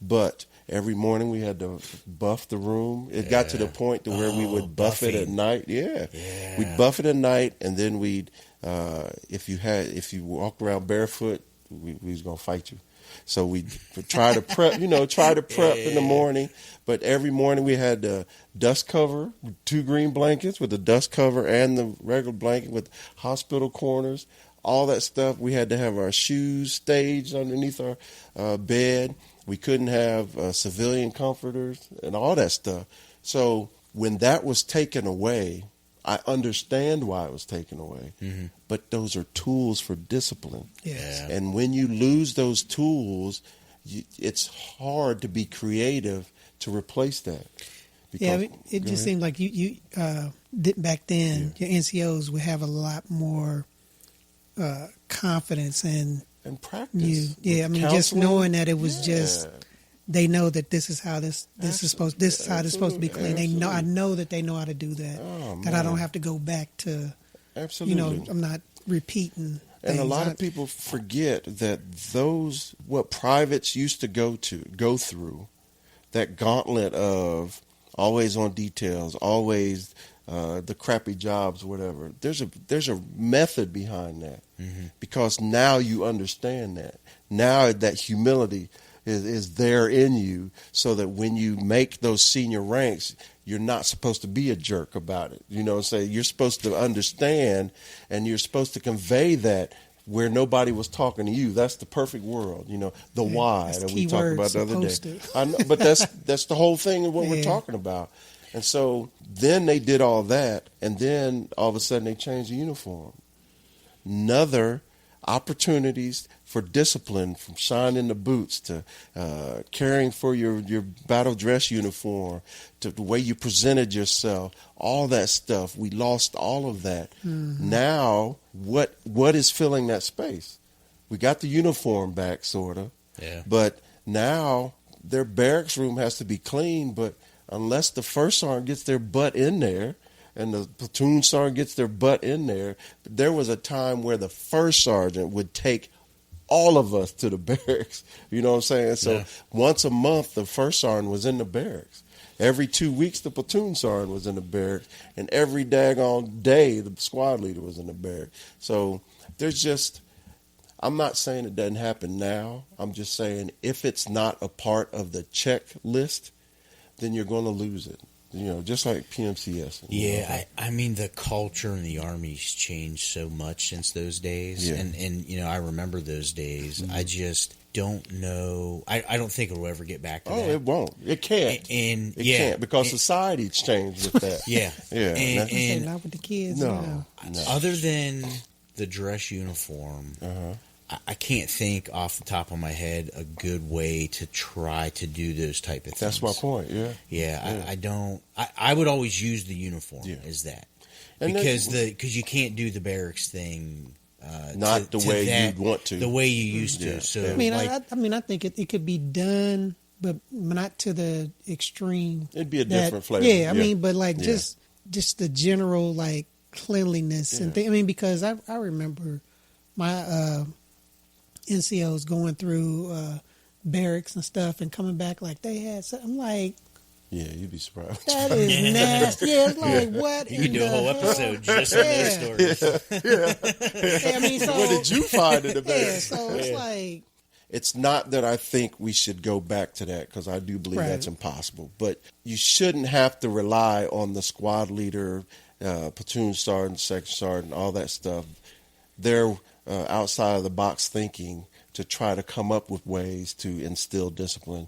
But every morning we had to buff the room. It got to the point to where we would buff it at night. Yeah. We'd buff it at night, and then we'd if you walked around barefoot, we was gonna fight you. So we try to prep, in the morning. But every morning we had the dust cover, 2 green blankets with the dust cover and the regular blanket with hospital corners, all that stuff. We had to have our shoes staged underneath our bed. We couldn't have civilian comforters and all that stuff. So when that was taken away, I understand why it was taken away, but those are tools for discipline. Yes. And when you lose those tools, it's hard to be creative to replace that. Because, it just seemed like you back then, your NCOs would have a lot more confidence and practice. Yeah, I mean, just knowing that it was just. They know that this is how this is supposed to be clean. I know that they know how to do that. That I don't have to go back to. Absolutely. I'm not repeating. And a lot of people forget that what privates used to go through, that gauntlet of always on details, always the crappy jobs, whatever. There's a method behind that, because now you understand that. Now that humility is there in you, so that when you make those senior ranks, you're not supposed to be a jerk about it. You're supposed to understand, and you're supposed to convey that where nobody was talking to you. That's the perfect world, the why that we talked about the other day. I know, but that's the whole thing of what we're talking about. And so then they did all that, and then all of a sudden they changed the uniform. Another opportunities for discipline, from shining the boots to caring for your battle dress uniform, to the way you presented yourself, all that stuff. We lost all of that. Now, what is filling that space? We got the uniform back, sort of. Yeah. But now their barracks room has to be clean, but unless the first sergeant gets their butt in there, and the platoon sergeant gets their butt in there. There was a time where the first sergeant would take all of us to the barracks. You know what I'm saying? So once a month, the first sergeant was in the barracks. Every 2 weeks, the platoon sergeant was in the barracks. And every daggone day, the squad leader was in the barracks. So I'm not saying it doesn't happen now. I'm just saying if it's not a part of the checklist, then you're going to lose it. Just like PMCS. Yeah, I mean, the culture in the Army's changed so much since those days. Yeah. And I remember those days. I just don't know. I don't think it will ever get back to that. Oh, it won't. It can't. It can't, because society's changed with that. Yeah. And not with the kids. No. Other than the dress uniform, I can't think off the top of my head a good way to try to do those type of things. That's my point, I don't. I would always use the uniform as that. Because you can't do the barracks thing not the way you'd want to. The way you used to. So I think it could be done, but not to the extreme. It'd be a different flavor. Yeah, I mean, but just the general cleanliness and thing. I mean, because I remember my NCOs going through barracks and stuff and coming back like they had something. I'm like, yeah, you'd be surprised. That is nasty. Yeah, it's like, what? You could do a whole episode just on those stories. I mean, so, what did you find in the barracks? So it's like, It's not that I think we should go back to that, because I do believe that's impossible. But you shouldn't have to rely on the squad leader, platoon sergeant, section sergeant, all that stuff. They're outside of the box thinking to try to come up with ways to instill discipline.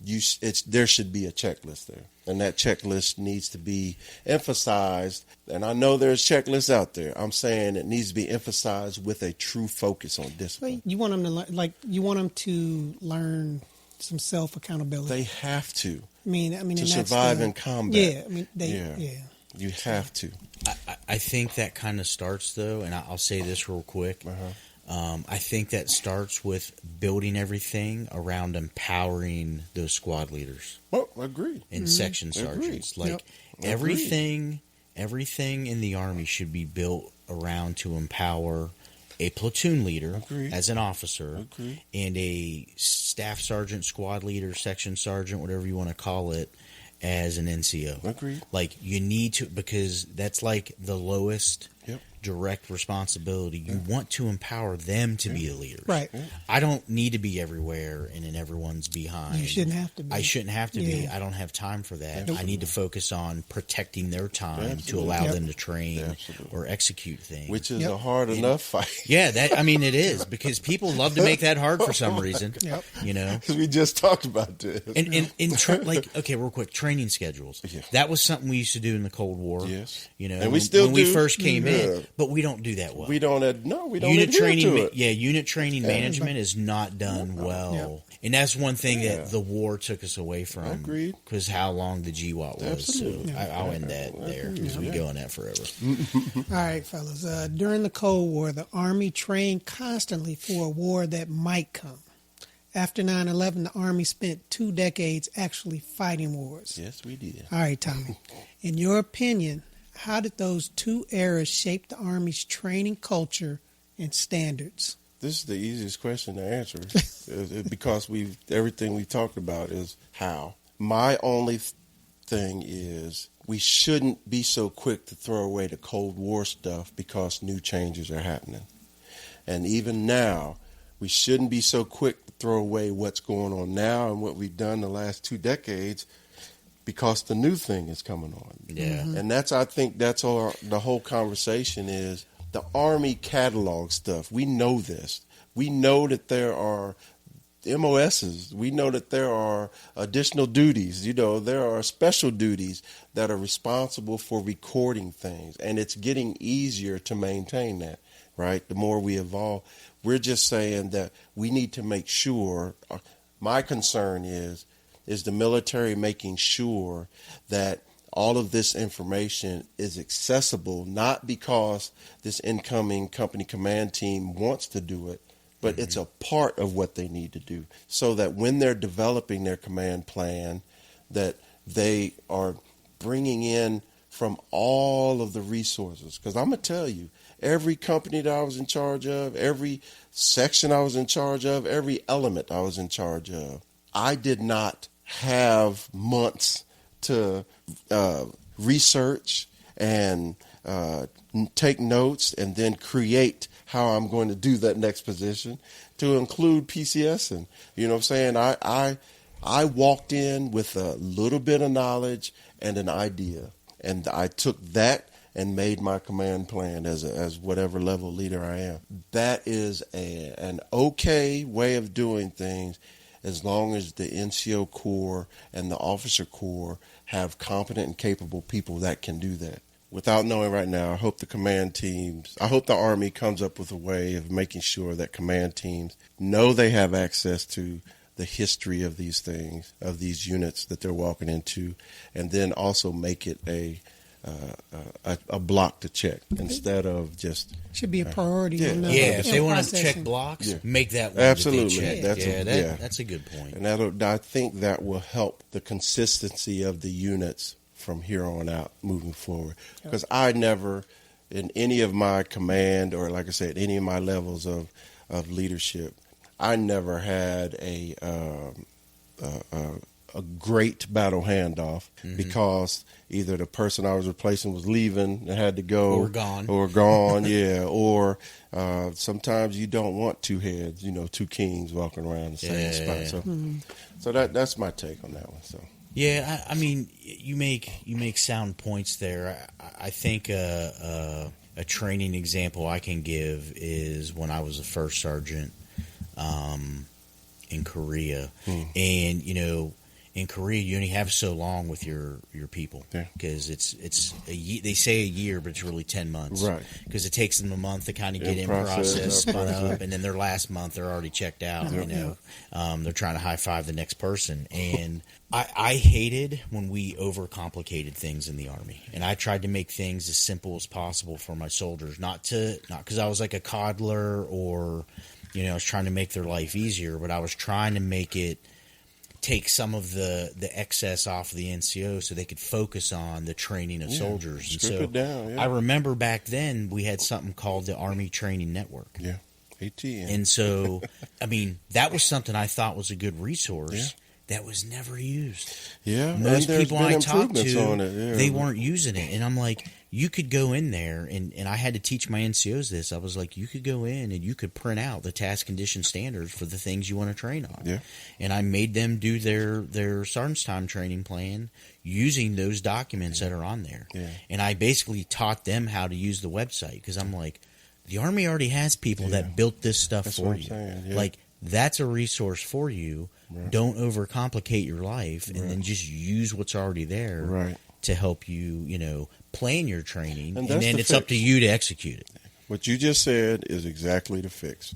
There should be a checklist there, and that checklist needs to be emphasized. And I know there's checklists out there. I'm saying it needs to be emphasized with a true focus on discipline. You want them to you want them to learn some self accountability. They have to. I mean, to survive in combat. Yeah, I mean, You have to. I think that kind of starts, though, and I'll say this real quick. I think that starts with building everything around empowering those squad leaders. Oh, agreed. And section sergeants. Like everything in the Army should be built around to empower a platoon leader as an officer and a staff sergeant, squad leader, section sergeant, whatever you want to call it, as an NCO. Agreed. Like you need to, because that's like the lowest direct responsibility. You want to empower them to be the leaders. Right. I don't need to be everywhere and in everyone's behind. You shouldn't have to be. I shouldn't have to be. I don't have time for that. I need to focus on protecting their time to allow them to train or execute things. Which is a hard enough fight. Yeah, it is, because people love to make that hard for some reason. You know? Because we just talked about this. And okay, real quick, training schedules. That was something we used to do in the Cold War. Yes. You know, and we still when we first came in, but we don't do that well. We don't unit training to it. Unit training management is not done well. And that's one thing that the war took us away from. Agreed. Because how long the GWAT was. Absolutely. So I'll end that there, because we go on that forever. All right, fellas. During the Cold War, the Army trained constantly for a war that might come. After 9/11, the Army spent 2 decades actually fighting wars. Yes, we did. All right, Tommy. In your opinion, how did those 2 eras shape the Army's training culture and standards? This is the easiest question to answer because everything we talked about is how. My only thing is we shouldn't be so quick to throw away the Cold War stuff because new changes are happening. And even now, we shouldn't be so quick to throw away what's going on now and what we've done the last 2 decades because the new thing is coming on. Yeah. And I think that's all the whole conversation is. The Army catalog stuff, we know this. We know that there are MOSs. We know that there are additional duties. You know, there are special duties that are responsible for recording things. And it's getting easier to maintain that, right? The more we evolve. We're just saying that we need to make sure. My concern is the military making sure that all of this information is accessible, not because this incoming company command team wants to do it, but it's a part of what they need to do, so that when they're developing their command plan, that they are bringing in from all of the resources. Because I'm going to tell you, every company that I was in charge of, every section I was in charge of, every element I was in charge of, I did not have months to research and take notes and then create how I'm going to do that next position, to include PCS. And you know what I'm saying? I walked in with a little bit of knowledge and an idea, and I took that and made my command plan as whatever level leader I am. That is an okay way of doing things, as long as the NCO Corps and the Officer Corps have competent and capable people that can do that. Without knowing right now, I hope the Army comes up with a way of making sure that command teams know they have access to the history of these things, of these units that they're walking into, and then also make it a block to check instead of just... Should be a priority. If they want to check blocks, make that one. Absolutely. That's a good point. And I think that will help the consistency of the units from here on out moving forward. Because I never, in any of my command, or like I said, any of my levels of leadership, I never had a a great battle handoff because either the person I was replacing was leaving and had to go, or gone, yeah, or sometimes you don't want two heads, two kings walking around the same spot. So that's my take on that one. So yeah, I mean, you make sound points there. I think a training example I can give is when I was a first sergeant in Korea, and in Korea you only have so long with your people because they say a year, but it's really 10 months, right? Because it takes them a month to kind of get in process, spun up, and then their last month they're already checked out. They're trying to high five the next person, and I hated when we overcomplicated things in the Army, and I tried to make things as simple as possible for my soldiers, not because I was like a coddler or I was trying to make their life easier, but I was trying to make it take some of the excess off of the NCO so they could focus on the training of soldiers. And so it down, I remember back then we had something called the Army Training Network. Yeah, ATN. And so, I mean, that was something I thought was a good resource that was never used. Yeah, most people I talked to, they weren't using it. And I'm like, you could go in there, and I had to teach my NCOs this. I was like, you could go in and you could print out the task condition standards for the things you want to train on. Yeah. And I made them do their sergeant's time training plan using those documents that are on there. Yeah. And I basically taught them how to use the website because I'm like, the Army already has people that built this stuff for you. Like, that's a resource for you. Right. Don't overcomplicate your life, and then just use what's already there to help you, plan your training, and then it's up to you to execute it. What you just said is exactly the fix.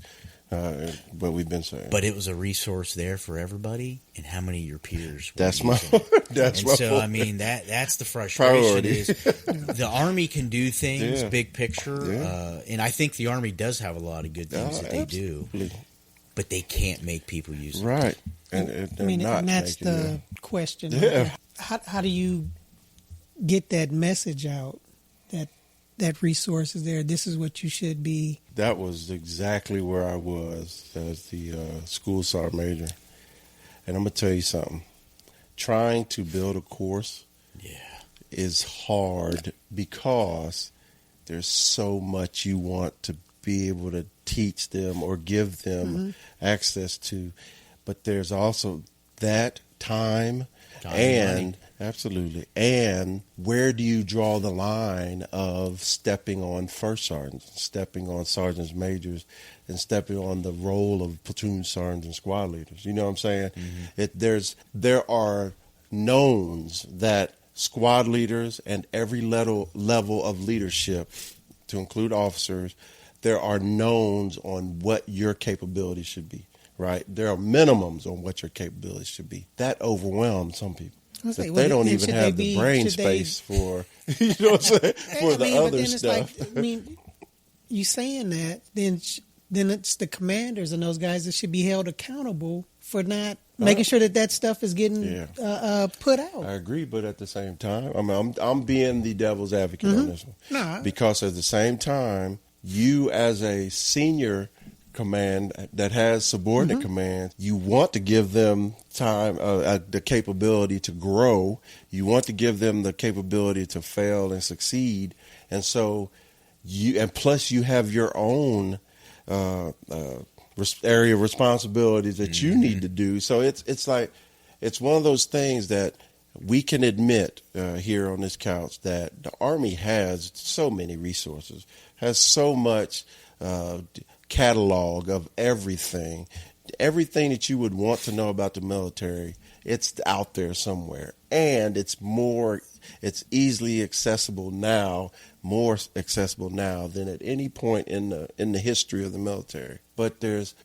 What we've been saying. But it was a resource there for everybody, and how many of your peers were that's using my it. that's and my so point. I mean that's the frustration Priority. is the Army can do things big picture, and I think the Army does have a lot of good things that they do, but they can't make people use it. Right. And that's the question. Yeah. How do you get that message out that resource is there? This is what you should be. That was exactly where I was as the school sergeant major. And I'm going to tell you something. Trying to build a course is hard because there's so much you want to be able to teach them or give them access to. But there's also that time and money. Absolutely. And where do you draw the line of stepping on first sergeants, stepping on sergeants majors, and stepping on the role of platoon sergeants and squad leaders? You know what I'm saying? There are knowns that squad leaders and every level of leadership, to include officers, there are knowns on what your capabilities should be. Right? There are minimums on what your capabilities should be. That overwhelms some people. They don't even have the brain space for, you know what I'm saying, for the other stuff. You saying that, then it's the commanders and those guys that should be held accountable for not making sure that stuff is getting put out. I agree, but at the same time, I'm being the devil's advocate on this one. Because at the same time, you as a senior command that has subordinate command, you want to give them time, the capability to grow. You want to give them the capability to fail and succeed. And so plus you have your own area of responsibilities that you need to do. So it's one of those things that we can admit here on this couch that the Army has so many resources, has so much catalog of everything that you would want to know about the military. It's out there somewhere, and it's easily accessible now, more accessible now than at any point in the history of the military. But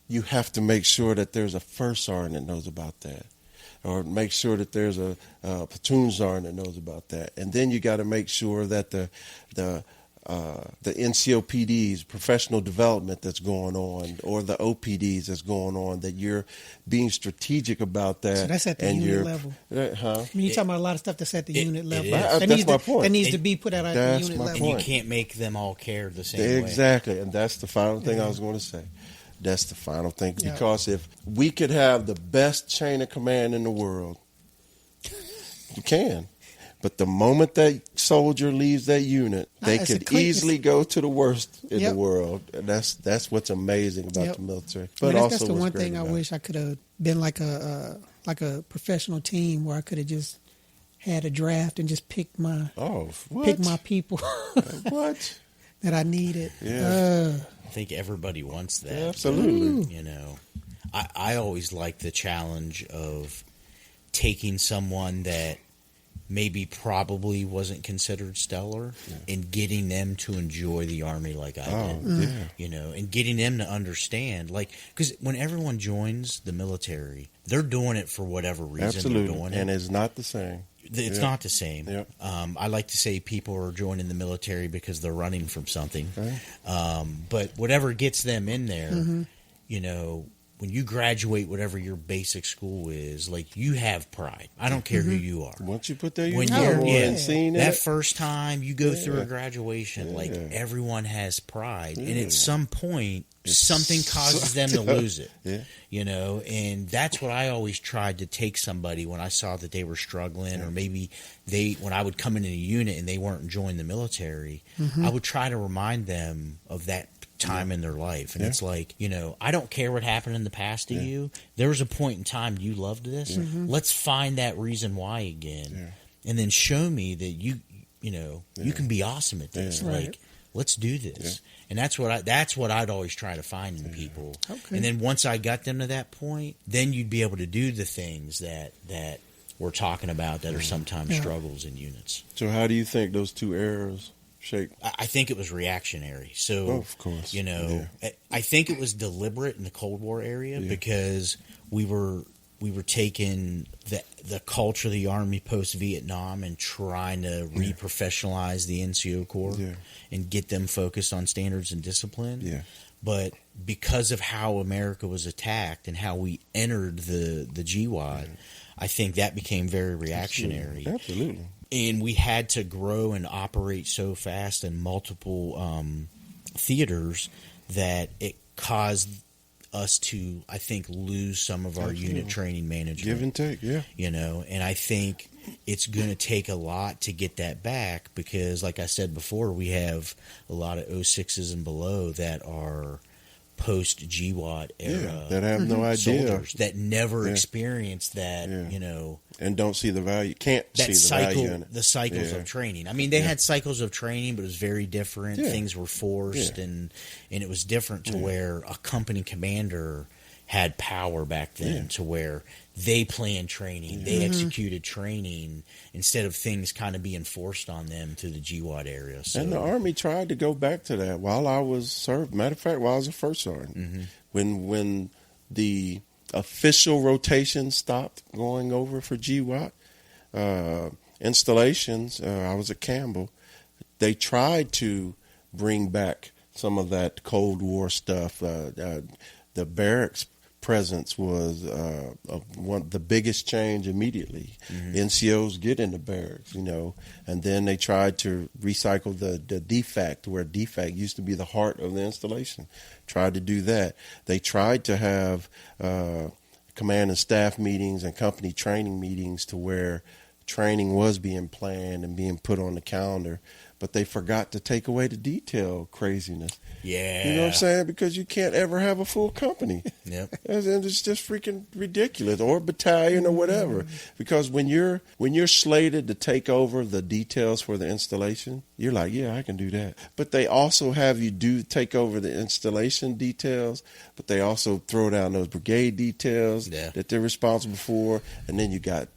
you have to make sure that there's a first sergeant that knows about that, or make sure that there's a platoon sergeant that knows about that, and then you got to make sure that the NCOPDs, professional development that's going on, or the OPDs that's going on, that you're being strategic about that. So that's at the unit level. You're talking about a lot of stuff that's at the unit level. That's my point. That needs to be put out at the unit level. And you can't make them all care the same way. Exactly, and that's the final thing I was going to say. That's the final thing, because if we could have the best chain of command in the world, You can. But the moment that soldier leaves that unit, they could easily go to the worst in the world. And that's what's amazing about the military. But also that's the one thing I wish I could have been like a professional team where I could have just had a draft and just picked my people what that I needed. Yeah. I think everybody wants that. Yeah, absolutely. But, you know, I always like the challenge of taking someone that maybe probably wasn't considered stellar and getting them to enjoy the Army like I did. Yeah. You know, and getting them to understand, like, because when everyone joins the military, they're doing it for whatever reason they're doing it. And it's not the same. It's not the same. Yep. I like to say people are joining the military because they're running from something. Okay. But whatever gets them in there, you know, when you graduate whatever your basic school is, like, you have pride. I don't care who you are. Once you put that uniform on and seen that it, first time you go through a graduation, like, everyone has pride. And at some point, something causes them to lose it. You know, and that's what I always tried to take somebody when I saw that they were struggling, or maybe when I would come in a unit and they weren't enjoying the military, I would try to remind them of that time in their life. And it's like, you know, I don't care what happened in the past to you. There was a point in time you loved this. Let's find that reason why again. And then show me that you know, you can be awesome at this. Like, let's do this. And that's what I'd always try to find in people. Okay. And then once I got them to that point, then you'd be able to do the things that we're talking about that are sometimes struggles in units. So how do you think those two eras shape? I think it was reactionary. So, of course, you know, I think it was deliberate in the Cold War area because we were taking the culture of the Army post-Vietnam and trying to re-professionalize the NCO Corps and get them focused on standards and discipline. Yeah. But because of how America was attacked and how we entered the GWAT, I think that became very reactionary. Absolutely. And we had to grow and operate so fast in multiple theaters that it caused us to, I think, lose some of our unit training management. Give and take, You know, and I think it's going to take a lot to get that back because, like I said before, we have a lot of 06s and below that are post-GWAT era that have no idea. Soldiers that never experienced that, you know. And don't see the value, can't see the value in it. The cycles of training. I mean, they had cycles of training, but it was very different. Things were forced, and it was different to where a company commander had power back then to where they planned training, they executed training instead of things kind of being forced on them to the GWAT area. So, and the Army tried to go back to that while I was served. Matter of fact, while I was a first sergeant, when the official rotation stopped going over for GWAT installations, I was at Campbell. They tried to bring back some of that Cold War stuff. The barracks presence was the biggest change immediately. NCOs get in the barracks, you know, and then they tried to recycle the DFAC, where DFAC used to be the heart of the installation. Tried to do that. They tried to have command and staff meetings and company training meetings to where training was being planned and being put on the calendar, but they forgot to take away the detail craziness. Yeah. You know what I'm saying? Because you can't ever have a full company. Yep. And it's just freaking ridiculous, or battalion or whatever. Because when you're slated to take over the details for the installation, you're like, yeah, I can do that. But they also have you take over the installation details, but they also throw down those brigade details that they're responsible for. And then you got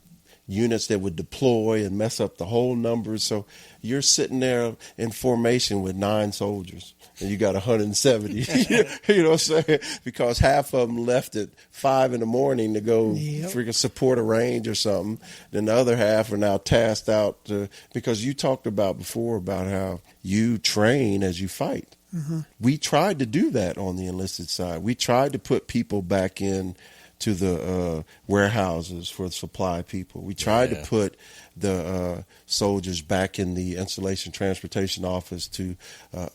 units that would deploy and mess up the whole numbers. So you're sitting there in formation with 9 soldiers and you got 170. You know what I'm saying? Because half of them left at 5 in the morning to go freaking support a range or something. Then the other half are now tasked out because you talked about before about how you train as you fight. We tried to do that on the enlisted side. We tried to put people back in to the warehouses for supply people. We tried to put the soldiers back in the installation transportation office to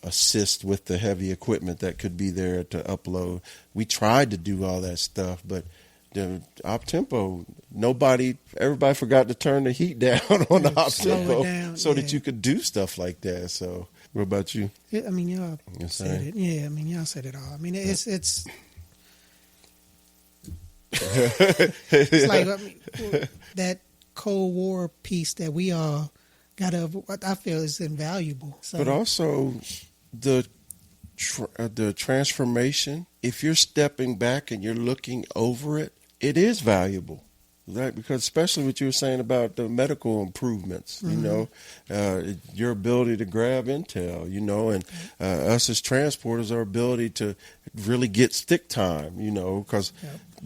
assist with the heavy equipment that could be there to upload. We tried to do all that stuff, but the op tempo. Everybody forgot to turn the heat down on the op Slow it tempo down, so that yeah. you could do stuff like that. So, what about you? I mean, y'all Yes, said sir. it. Yeah, I mean, y'all said it all. I mean, it's like that Cold War piece that we all got to. I feel is invaluable. So, But also the transformation. If you're stepping back and you're looking over it, it is valuable, right? Because especially what you were saying about the medical improvements, you know, your ability to grab intel, you know, and us as transporters, our ability to really get stick time, you know, because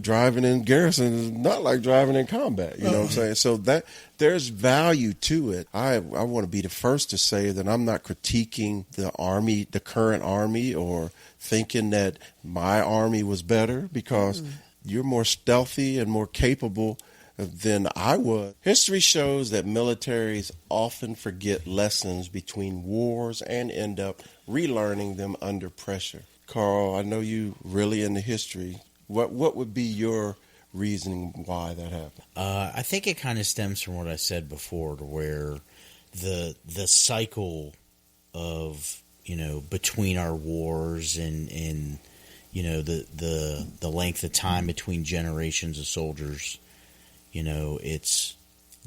driving in garrison is not like driving in combat, you know what I'm saying? So that there's value to it. I want to be the first to say that I'm not critiquing the Army, the current Army, or thinking that my Army was better, because you're more stealthy and more capable than I was. History shows that militaries often forget lessons between wars and end up relearning them under pressure. Carl, I know you really into history. What would be your reasoning why that happened? I think it kind of stems from what I said before, to where the cycle of, you know, between our wars and you know, the length of time between generations of soldiers, you know, it's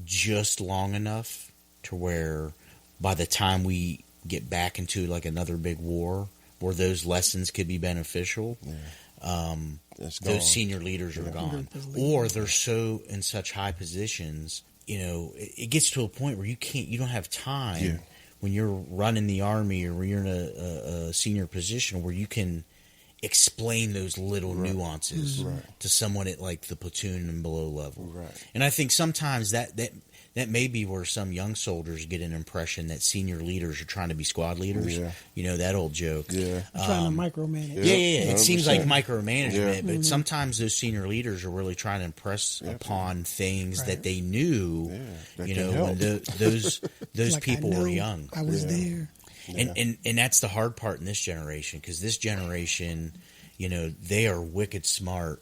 just long enough to where by the time we get back into like another big war where those lessons could be beneficial, those senior leaders are gone, or they're so in such high positions. You know, it gets to a point where you don't have time when you're running the Army or when you're in a senior position where you can explain those little nuances to someone at like the platoon and below level. Right. And I think sometimes that may be where some young soldiers get an impression that senior leaders are trying to be squad leaders. Yeah. You know, that old joke. Yeah. Trying to micromanage. Yeah. It seems like micromanagement, but sometimes those senior leaders are really trying to impress upon things that they knew, you know, when those like people were young. I was there. And that's the hard part in this generation, because this generation, you know, they are wicked smart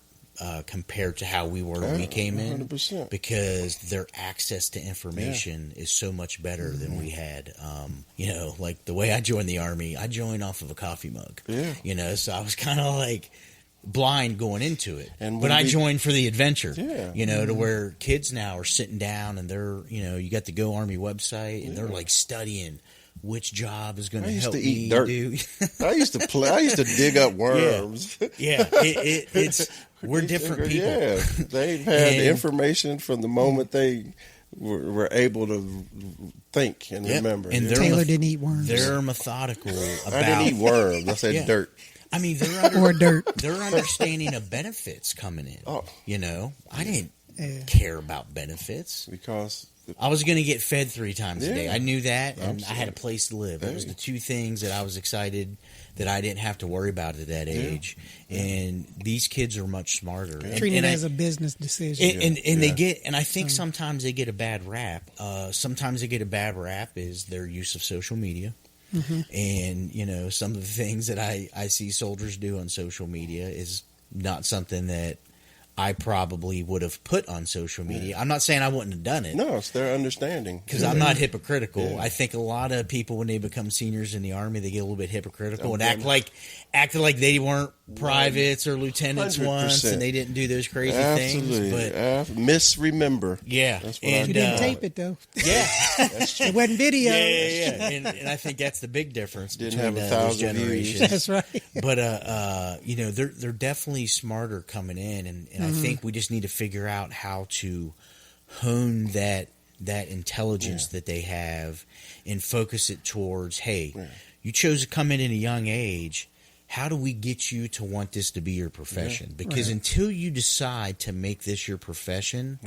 compared to how we were when we came in, 100%. because their access to information is so much better than we had. You know, like the way I joined the Army, I joined off of a coffee mug. Yeah. You know, so I was kind of like blind going into it, but I joined for the adventure. You know, to where kids now are sitting down and they're, you know, you got the Go Army website and they're like studying which job is going to help me do. I used to play. I used to dig up worms. It's we're different people. Yeah, they've had the information from the moment they were able to think and remember. And Taylor didn't eat worms. They're methodical about. I didn't eat worms. I said dirt. I mean, or dirt. Their understanding of benefits coming in. Oh. You know, I didn't care about benefits because I was going to get fed 3 times a day. I knew that, and I had a place to live. It was the 2 things that I was excited that I didn't have to worry about at that age. And these kids are much smarter. Treating it as a business decision. And they get, and I think sometimes they get a bad rap. Sometimes they get a bad rap is their use of social media. And, you know, some of the things that I see soldiers do on social media is not something that I probably would have put on social media. I'm not saying I wouldn't have done it. No, it's their understanding. Because I'm not hypocritical. I think a lot of people, when they become seniors in the Army, they get a little bit hypocritical and acted like they weren't privates or lieutenants 100%. Once, and they didn't do those crazy things. But misremember. Yeah. That's what you didn't tape it, though. Yeah. It wasn't video. Yeah. And I think that's the big difference didn't between have those generations. That's right. But, you know, they're definitely smarter coming in, and I think we just need to figure out how to hone that intelligence that they have and focus it towards, hey, you chose to come in at a young age. How do we get you to want this to be your profession? Because until you decide to make this your profession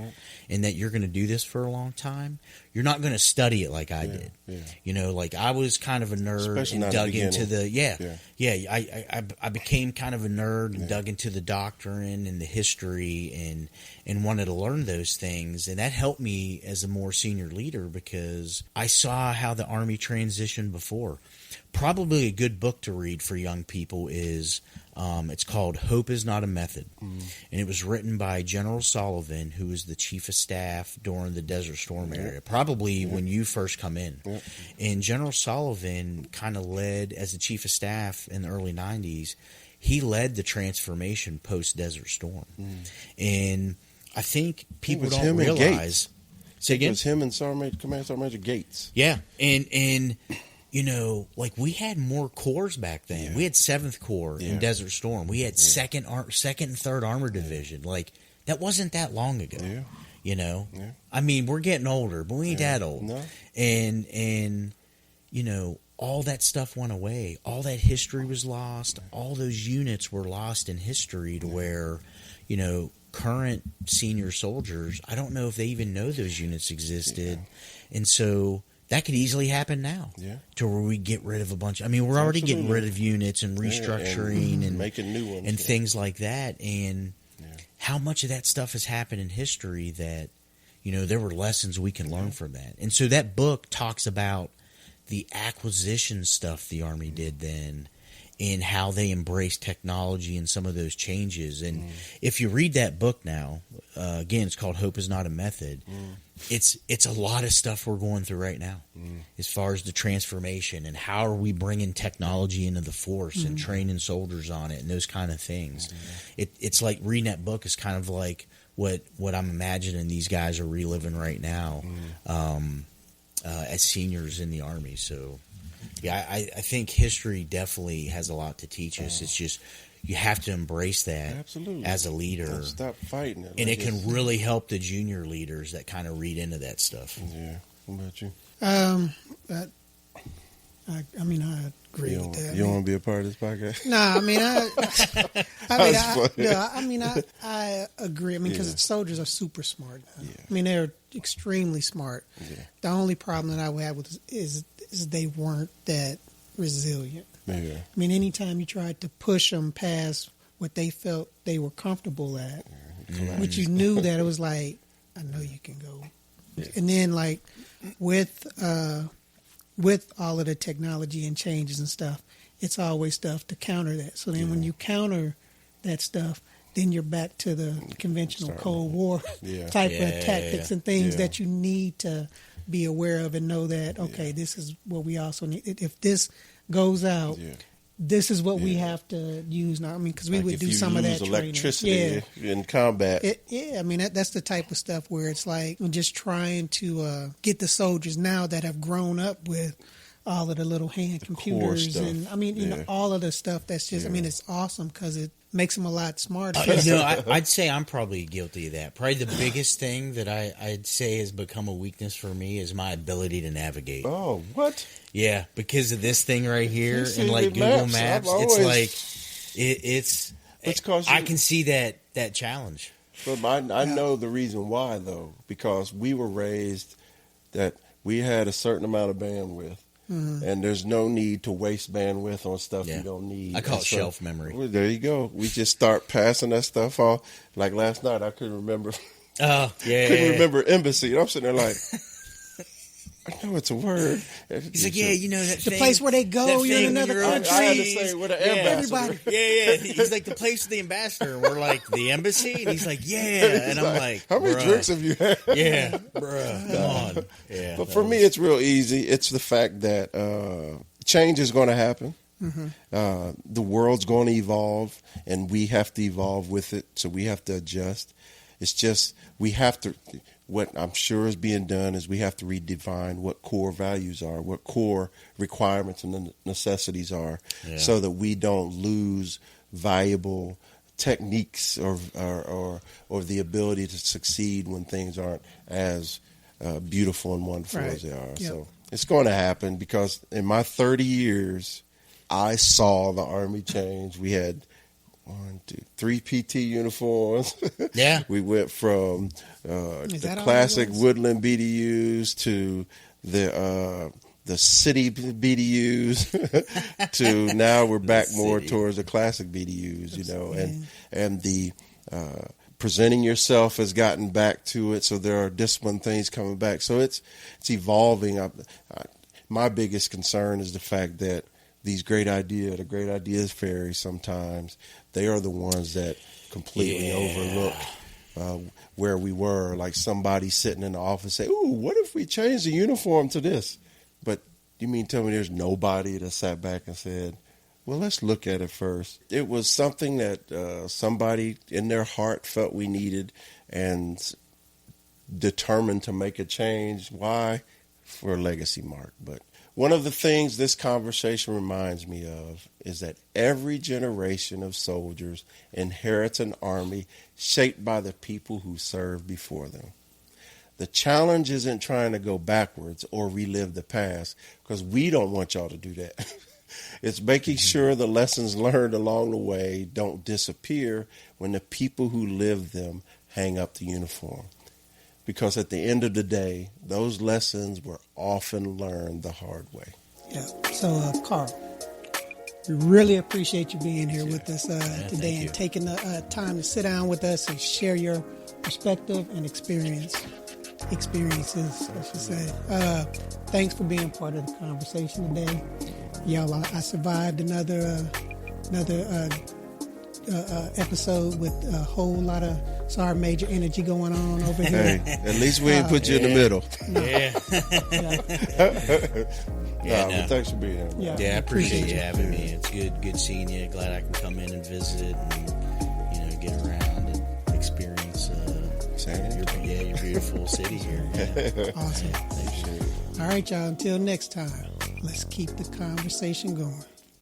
and that you're going to do this for a long time, you're not going to study it like I did. You know, like I was kind of a nerd and dug into I became kind of a nerd and dug into the doctrine and the history and wanted to learn those things. And that helped me as a more senior leader because I saw how the Army transitioned before. Probably a good book to read for young people is It's called Hope is Not a Method. And it was written by General Sullivan, who was the chief of staff during the Desert Storm area, probably when you first come in. And General Sullivan kind of led, as the chief of staff in the early 90s, he led the transformation post-Desert Storm. And I think people don't realize... Say again? It was him and Command Sergeant Major Gates. Yeah, and you know, like we had more corps back then. We had 7th Corps in Desert Storm. We had 2nd and 3rd Armored Division. Like, that wasn't that long ago. You know? I mean, we're getting older, but we ain't that old. No. And you know, all that stuff went away. All that history was lost. All those units were lost in history to where, you know, current senior soldiers, I don't know if they even know those units existed. And so that could easily happen now to where we get rid of a bunch. I mean, we're already getting rid of units and restructuring and making new ones and things like that. And how much of that stuff has happened in history that, you know, there were lessons we can learn from that. And so that book talks about the acquisition stuff the Army did then, in how they embrace technology and some of those changes. And if you read that book now, again, it's called Hope is Not a Method. It's a lot of stuff we're going through right now as far as the transformation and how are we bringing technology into the force and training soldiers on it and those kind of things. It's like reading that book is kind of like what I'm imagining these guys are reliving right now as seniors in the Army. So... yeah, I think history definitely has a lot to teach us. It's just you have to embrace that as a leader. Don't stop fighting it. And it can really help the junior leaders that kind of read into that stuff. Yeah. What about you? I mean, I agree with that. You don't want to be a part of this podcast? No, I mean, I agree. I mean, because soldiers are super smart. I mean, they're extremely smart. The only problem that I would have with is they weren't that resilient. I mean, anytime you tried to push them past what they felt they were comfortable at, which you knew that it was like, I know you can go. And then, like, with all of the technology and changes and stuff, it's always stuff to counter that. So then when you counter that stuff, then you're back to the conventional Cold War type of tactics and things that you need to be aware of and know that, okay, this is what we also need. If this goes out, this is what we have to use now. I mean, because we would do some of that training. Electricity in combat. I mean, that's the type of stuff where it's like just trying to get the soldiers now that have grown up with all of the little hand computers and I mean, you know, all of the stuff that's just, I mean, it's awesome because it makes them a lot smarter. I'd say I'm probably guilty of that. Probably the biggest thing that I'd say has become a weakness for me is my ability to navigate. Oh, what? Yeah, because of this thing right here and like Google Maps, it's I can see that challenge. But I know the reason why though, because we were raised that we had a certain amount of bandwidth. And there's no need to waste bandwidth on stuff you don't need. I call it shelf memory. Well, there you go. We just start passing that stuff off. Like last night, I couldn't remember. Couldn't remember embassy. And I'm sitting there like, I know it's a word. He's like, you know that the place where they go. You're in another country. I had to say with an ambassador. Everybody. He's like the place of the ambassador. And we're like the embassy, and he's like, and I'm like, how many drinks have you had? Come on. Yeah. But for me, it's real easy. It's the fact that change is going to happen. The world's going to evolve, and we have to evolve with it. So we have to adjust. It's just we have to. What I'm sure is being done is we have to redefine what core values are, what core requirements and necessities are, so that we don't lose valuable techniques or the ability to succeed when things aren't as beautiful and wonderful as they are. So it's going to happen because in my 30 years, I saw the Army change. We had 3 PT uniforms. We went from the classic woodland BDUs to the city BDUs to now we're back more towards the classic BDUs, you know, and the presenting yourself has gotten back to it. So there are discipline things coming back. So it's evolving. My biggest concern is the fact that these the great ideas fairies sometimes, they are the ones that completely overlook where we were. Like somebody sitting in the office say, ooh, what if we change the uniform to this? But you mean tell me there's nobody that sat back and said, well, let's look at it first. It was something that somebody in their heart felt we needed and determined to make a change. Why? For a legacy mark. But one of the things this conversation reminds me of is that every generation of soldiers inherits an army shaped by the people who served before them. The challenge isn't trying to go backwards or relive the past, because we don't want y'all to do that. It's making sure the lessons learned along the way don't disappear when the people who live them hang up the uniform. Because at the end of the day, those lessons were often learned the hard way. Yeah. So, Carl, we really appreciate you being here with us today and taking the time to sit down with us and share your perspective and experiences, I should say. Thanks for being part of the conversation today. Y'all, I survived another episode with a whole lot of Sergeant Major energy going on over here. Hey, at least we ain't put you in the middle. No. But thanks for being here. Yeah, I appreciate you having me. It's good seeing you. Glad I can come in and visit and get around and experience your beautiful city here. Yeah. Awesome. All right, y'all. Until next time, let's keep the conversation going.